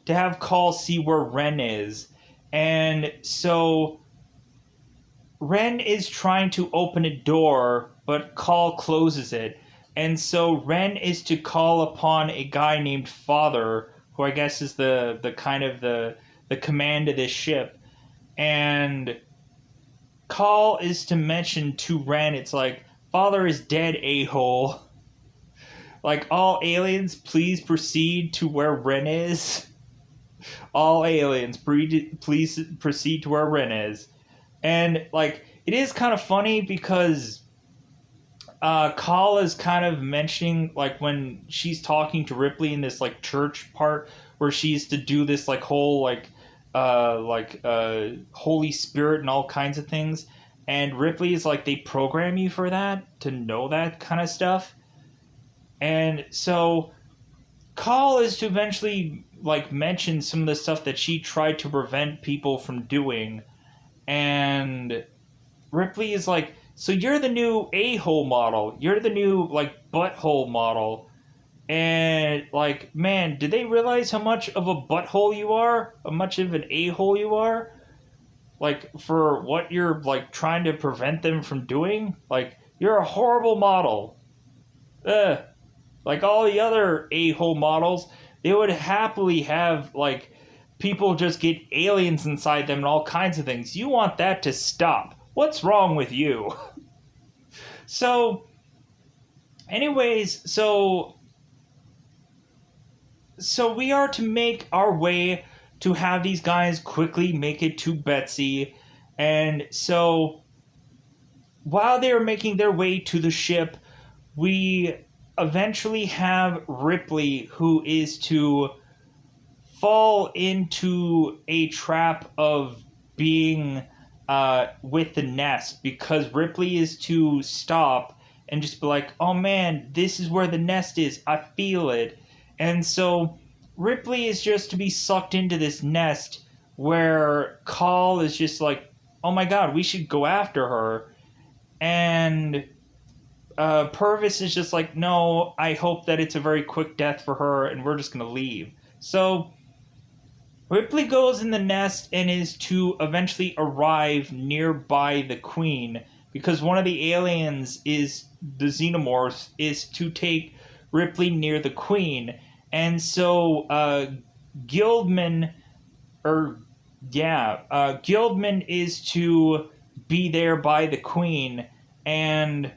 have Call see where Ren is, and so Ren is trying to open a door, but Call closes it. And so Ren is to call upon a guy named Father, who I guess is the kind of the command of this ship. And Call is to mention to Ren, it's like, Father is dead, a-hole. Like, all aliens, please proceed to where Ren is. All aliens, please proceed to where Ren is. And, like, it is kind of funny because Call is kind of mentioning, like, when she's talking to Ripley in this, like, church part where she's to do this, like, whole, Holy Spirit and all kinds of things. And Ripley is like, they program you for that, to know that kind of stuff. And so Call is to eventually, like, mention some of the stuff that she tried to prevent people from doing. And Ripley is like, So you're the new a-hole model. You're the new, like, butthole model. And, like, man, did they realize how much of a butthole you are? How much of an a-hole you are? Like, for what you're, like, trying to prevent them from doing? Like, you're a horrible model. Ugh. Like all the other a-hole models, they would happily have, like, people just get aliens inside them and all kinds of things. You want that to stop. What's wrong with you? So, anyways, so we are to make our way to have these guys quickly make it to Betsy. And so while they are making their way to the ship, we eventually have Ripley, who is to fall into a trap of being with the nest, because Ripley is to stop and just be like, oh man, this is where the nest is. I feel it. And so Ripley is just to be sucked into this nest where Call is just like, oh my god, we should go after her. And Purvis is just like, no, I hope that it's a very quick death for her and we're just going to leave. So Ripley goes in the nest and is to eventually arrive nearby the Queen, because one of the aliens is the Xenomorph is to take Ripley near the Queen. And so Guildman, Guildman is to be there by the Queen, and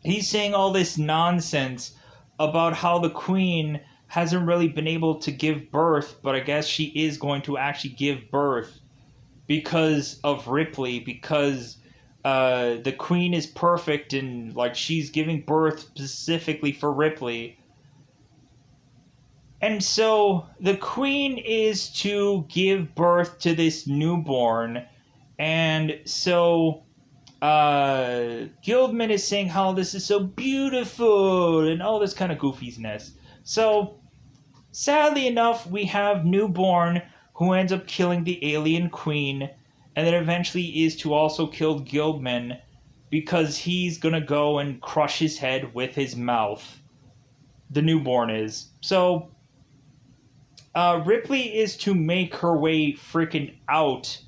he's saying all this nonsense about how the Queen hasn't really been able to give birth, but I guess she is going to actually give birth because of Ripley, because the Queen is perfect and, like, she's giving birth specifically for Ripley. And so the Queen is to give birth to this newborn, and so Guildman is saying how this is so beautiful and all this kind of goofiness. So sadly enough, we have newborn who ends up killing the alien Queen, and then eventually is to also kill Guildman because he's gonna go and crush his head with his mouth. The newborn is. So Ripley is to make her way freaking out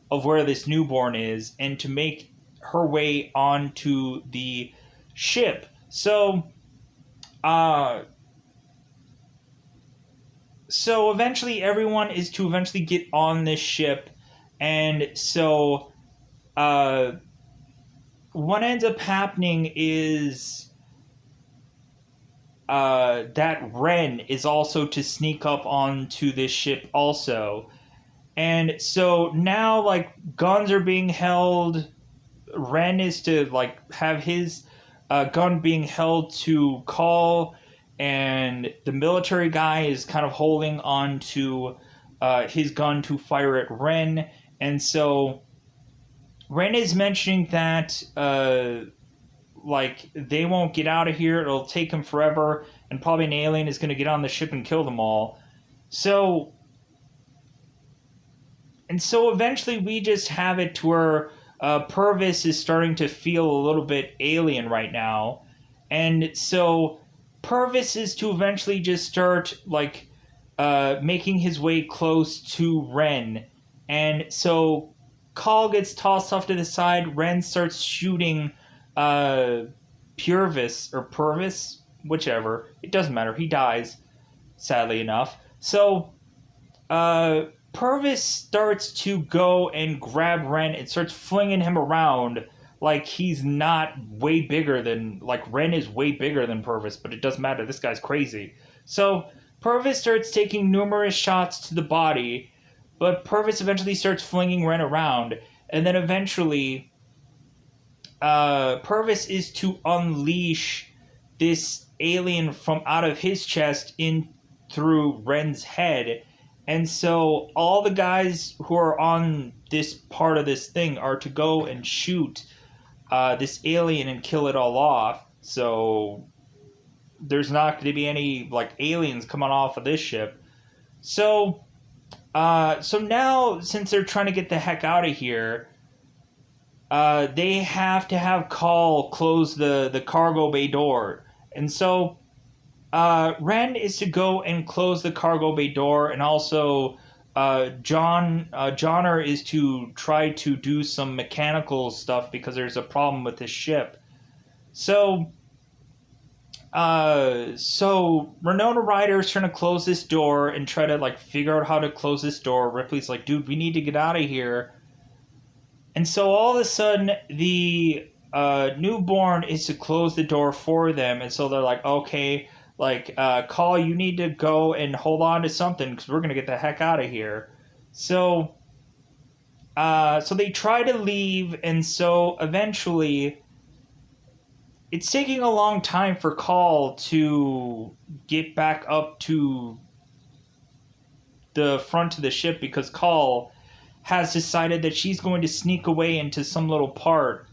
of where this newborn is and to make her way onto the ship. So eventually everyone is to eventually get on this ship, and so what ends up happening is that Ren is also to sneak up onto this ship also. And so now, like, guns are being held. Ren is to, like, have his gun being held to Call, and the military guy is kind of holding on to his gun to fire at Ren. And so Ren is mentioning that like, they won't get out of here, it'll take them forever, and probably an alien is going to get on the ship and kill them all. So eventually we just have it to where Purvis is starting to feel a little bit alien right now. And so Purvis is to eventually just start, like, making his way close to Ren. And so Call gets tossed off to the side. Ren starts shooting Purvis, or Purvis, whichever. It doesn't matter. He dies, sadly enough. So Purvis starts to go and grab Ren and starts flinging him around like he's not way bigger than... Like, Ren is way bigger than Purvis, but it doesn't matter. This guy's crazy. So Purvis starts taking numerous shots to the body, but Purvis eventually starts flinging Ren around, and then eventually Purvis is to unleash this alien from out of his chest in through Ren's head. And so all the guys who are on this part of this thing are to go and shoot this alien and kill it all off. So there's not going to be any, like, aliens coming off of this ship. So now, since they're trying to get the heck out of here, they have to have Call close the cargo bay door. And so Ren is to go and close the cargo bay door, and also Johnner is to try to do some mechanical stuff because there's a problem with his ship. So Winona Ryder is trying to close this door and try to like figure out how to close this door. Ripley's like, dude, we need to get out of here. And so all of a sudden, the newborn is to close the door for them, and so they're like, okay, like, Call, you need to go and hold on to something because we're gonna get the heck out of here. So, so they try to leave, and so eventually, it's taking a long time for Call to get back up to the front of the ship because Call has decided that she's going to sneak away into some little part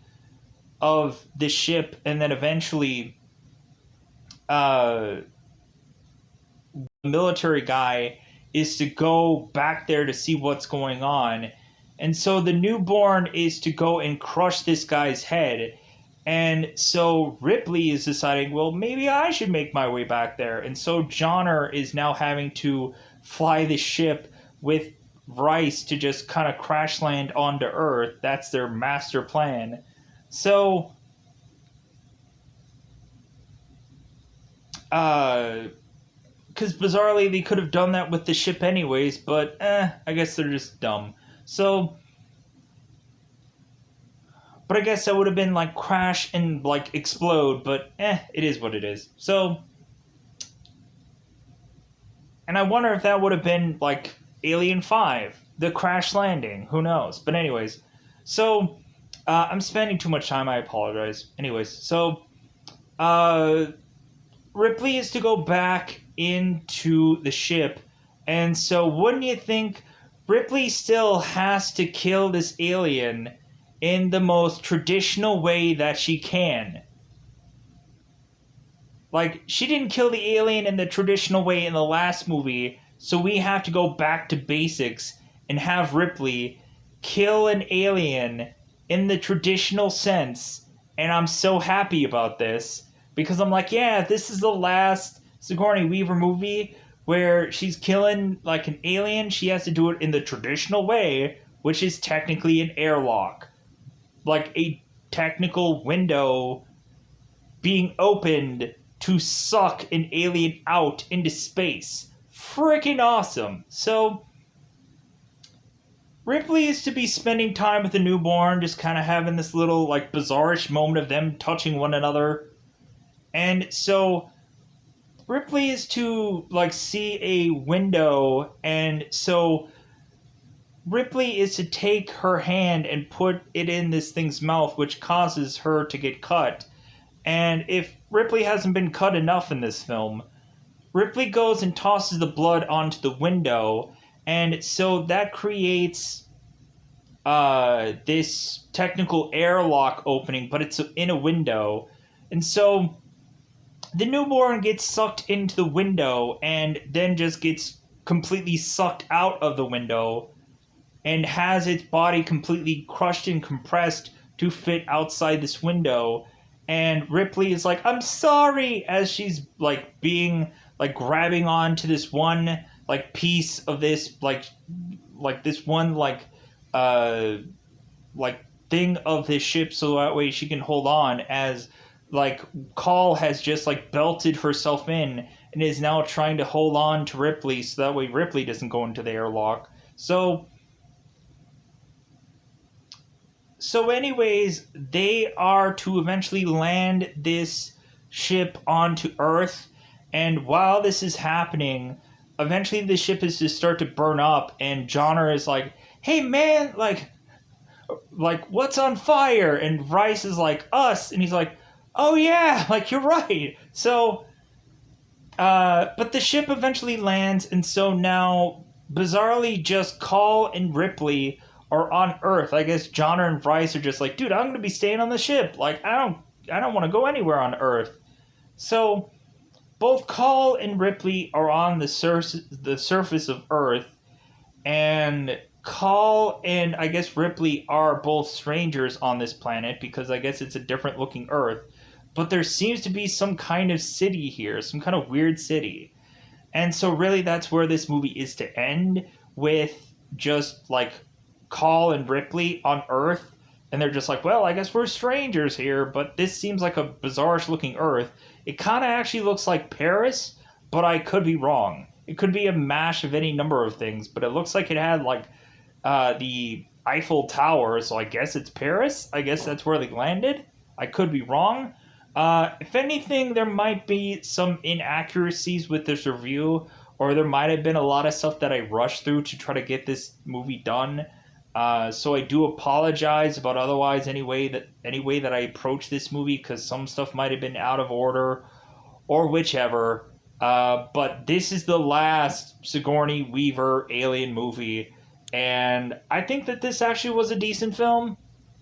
of the ship, and then eventually the military guy is to go back there to see what's going on. And so the newborn is to go and crush this guy's head. And so Ripley is deciding, well, maybe I should make my way back there. And so Johnner is now having to fly the ship with Rice to just kind of crash land onto Earth. That's their master plan. So, because bizarrely they could have done that with the ship anyways, but I guess they're just dumb. So, but I guess that would have been like crash and like explode, but it is what it is. So, and I wonder if that would have been like Alien 5, the crash landing. Who knows? But anyways, so I'm spending too much time. I apologize. Anyways, so Ripley is to go back into the ship, and so wouldn't you think Ripley still has to kill this alien in the most traditional way that she can? Like, she didn't kill the alien in the traditional way in the last movie, so we have to go back to basics and have Ripley kill an alien in the traditional sense. And I'm so happy about this because I'm like, yeah, this is the last Sigourney Weaver movie where she's killing like an alien. She has to do it in the traditional way, which is technically an airlock. Like a technical window being opened to suck an alien out into space. Freaking awesome. So Ripley is to be spending time with the newborn, just kind of having this little like bizarrish moment of them touching one another. And so Ripley is to like see a window, and so Ripley is to take her hand and put it in this thing's mouth, which causes her to get cut. And if Ripley hasn't been cut enough in this film, Ripley goes and tosses the blood onto the window, and so that creates this technical airlock opening, but it's in a window. And so the newborn gets sucked into the window and then just gets completely sucked out of the window and has its body completely crushed and compressed to fit outside this window. And Ripley is like, I'm sorry, as she's like being like grabbing onto this one like piece of this like this one like thing of this ship, so that way she can hold on, as like Call has just like belted herself in and is now trying to hold on to Ripley so that way Ripley doesn't go into the airlock. So anyways, they are to eventually land this ship onto Earth, and while this is happening, eventually the ship is to start to burn up, and Johnner is like, hey man, like what's on fire? And Rice is like, us, and he's like, oh yeah, like you're right. So but the ship eventually lands, and so now bizarrely just Call and Ripley are on Earth. I guess Johnner and Rice are just like, dude, I'm gonna be staying on the ship. Like I don't want to go anywhere on Earth. So both Call and Ripley are on the surface of Earth, and Call and I guess Ripley are both strangers on this planet because I guess it's a different looking Earth. But there seems to be some kind of city here, some kind of weird city. And so, really, that's where this movie is to end with just like Call and Ripley on Earth. And they're just like, well, I guess we're strangers here, but this seems like a bizarre looking Earth. It kind of actually looks like Paris, but I could be wrong. It could be a mash of any number of things, but it looks like it had like the Eiffel Tower, so I guess it's Paris. I guess that's where they landed. I could be wrong. If anything, there might be some inaccuracies with this review, or there might have been a lot of stuff that I rushed through to try to get this movie done. So I do apologize about otherwise any way that I approach this movie because some stuff might have been out of order or whichever. But this is the last Sigourney Weaver alien movie, and I think that this actually was a decent film.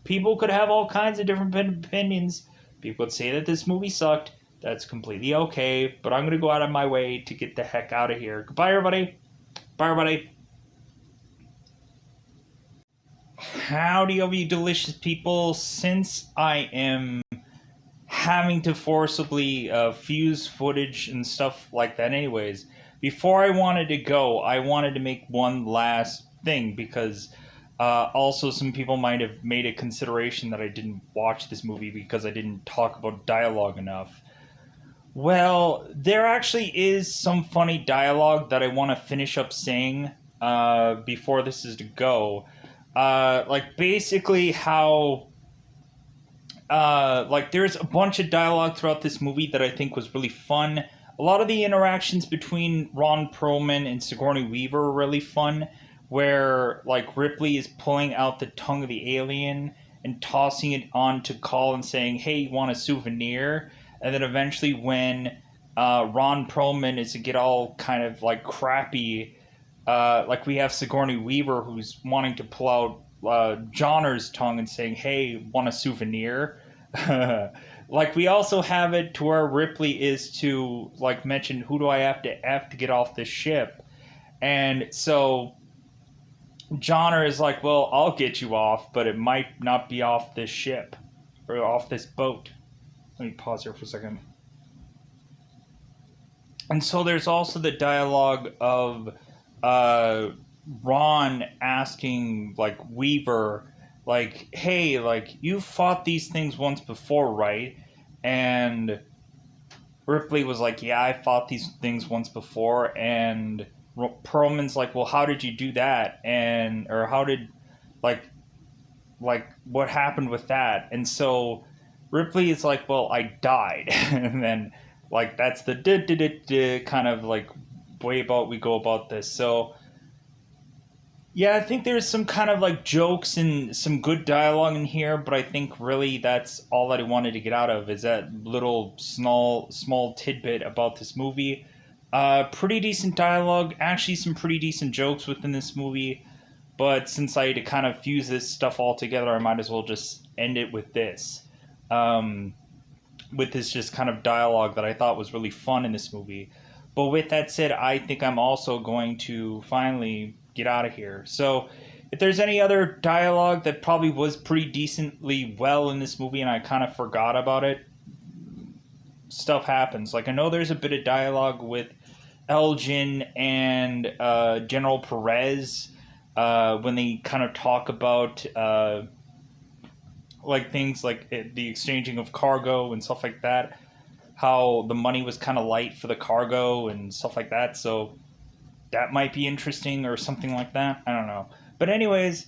People could have all kinds of different opinions. People would say that this movie sucked. That's completely okay, but I'm going to go out of my way to get the heck out of here. Goodbye, everybody. Bye, everybody. Howdy, all you delicious people. Since I am having to forcibly fuse footage and stuff like that anyways, before I wanted to go, I wanted to make one last thing because also some people might have made a consideration that I didn't watch this movie because I didn't talk about dialogue enough. Well, there actually is some funny dialogue that I want to finish up saying before this is to go. Like basically how like there's a bunch of dialogue throughout this movie that I think was really fun. A lot of the interactions between Ron Perlman and Sigourney Weaver were really fun, where like Ripley is pulling out the tongue of the alien and tossing it on to Call and saying, "Hey, you want a souvenir?" And then eventually, when Ron Perlman is to get all kind of like crappy, like we have Sigourney Weaver who's wanting to pull out Johnner's tongue and saying, "Hey, want a souvenir?" Like we also have it to where Ripley is to like mention, "Who do I have to get off this ship?" And so Johnner is like, "Well, I'll get you off, but it might not be off this ship or off this boat." Let me pause here for a second. And so there's also the dialogue of Ron asking like Weaver, like, "Hey, like you fought these things once before, right?" And Ripley was like, "Yeah, I fought these things once before." And Perlman's like, "Well, how did you do that?" And or how did like what happened with that? And so Ripley is like, "Well, I died." And then like that's the kind of like way about we go about this. So yeah, I think there's some kind of like jokes and some good dialogue in here, but I think really that's all that I wanted to get out of is that little small tidbit about this movie. Pretty decent dialogue, actually some pretty decent jokes within this movie, but since I had to kind of fuse this stuff all together, I might as well just end it with this. With this just kind of dialogue that I thought was really fun in this movie. But with that said, I think I'm also going to finally get out of here. So if there's any other dialogue that probably was pretty decently well in this movie and I kind of forgot about it, stuff happens. Like I know there's a bit of dialogue with Elgin and General Perez when they kind of talk about like things like the exchanging of cargo and stuff like that, how the money was kind of light for the cargo and stuff like that. So that might be interesting or something like that. I don't know. But anyways,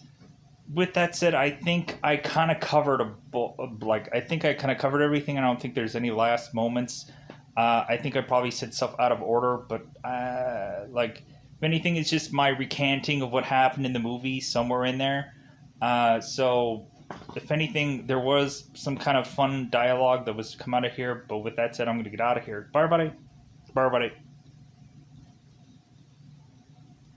with that said, I think I kind of covered I think I kind of covered everything. I don't think there's any last moments. I think I probably said stuff out of order, but like if anything, it's just my recanting of what happened in the movie somewhere in there. So if anything, there was some kind of fun dialogue that was to come out of here. But with that said, I'm going to get out of here. Bye, everybody. Bye, everybody.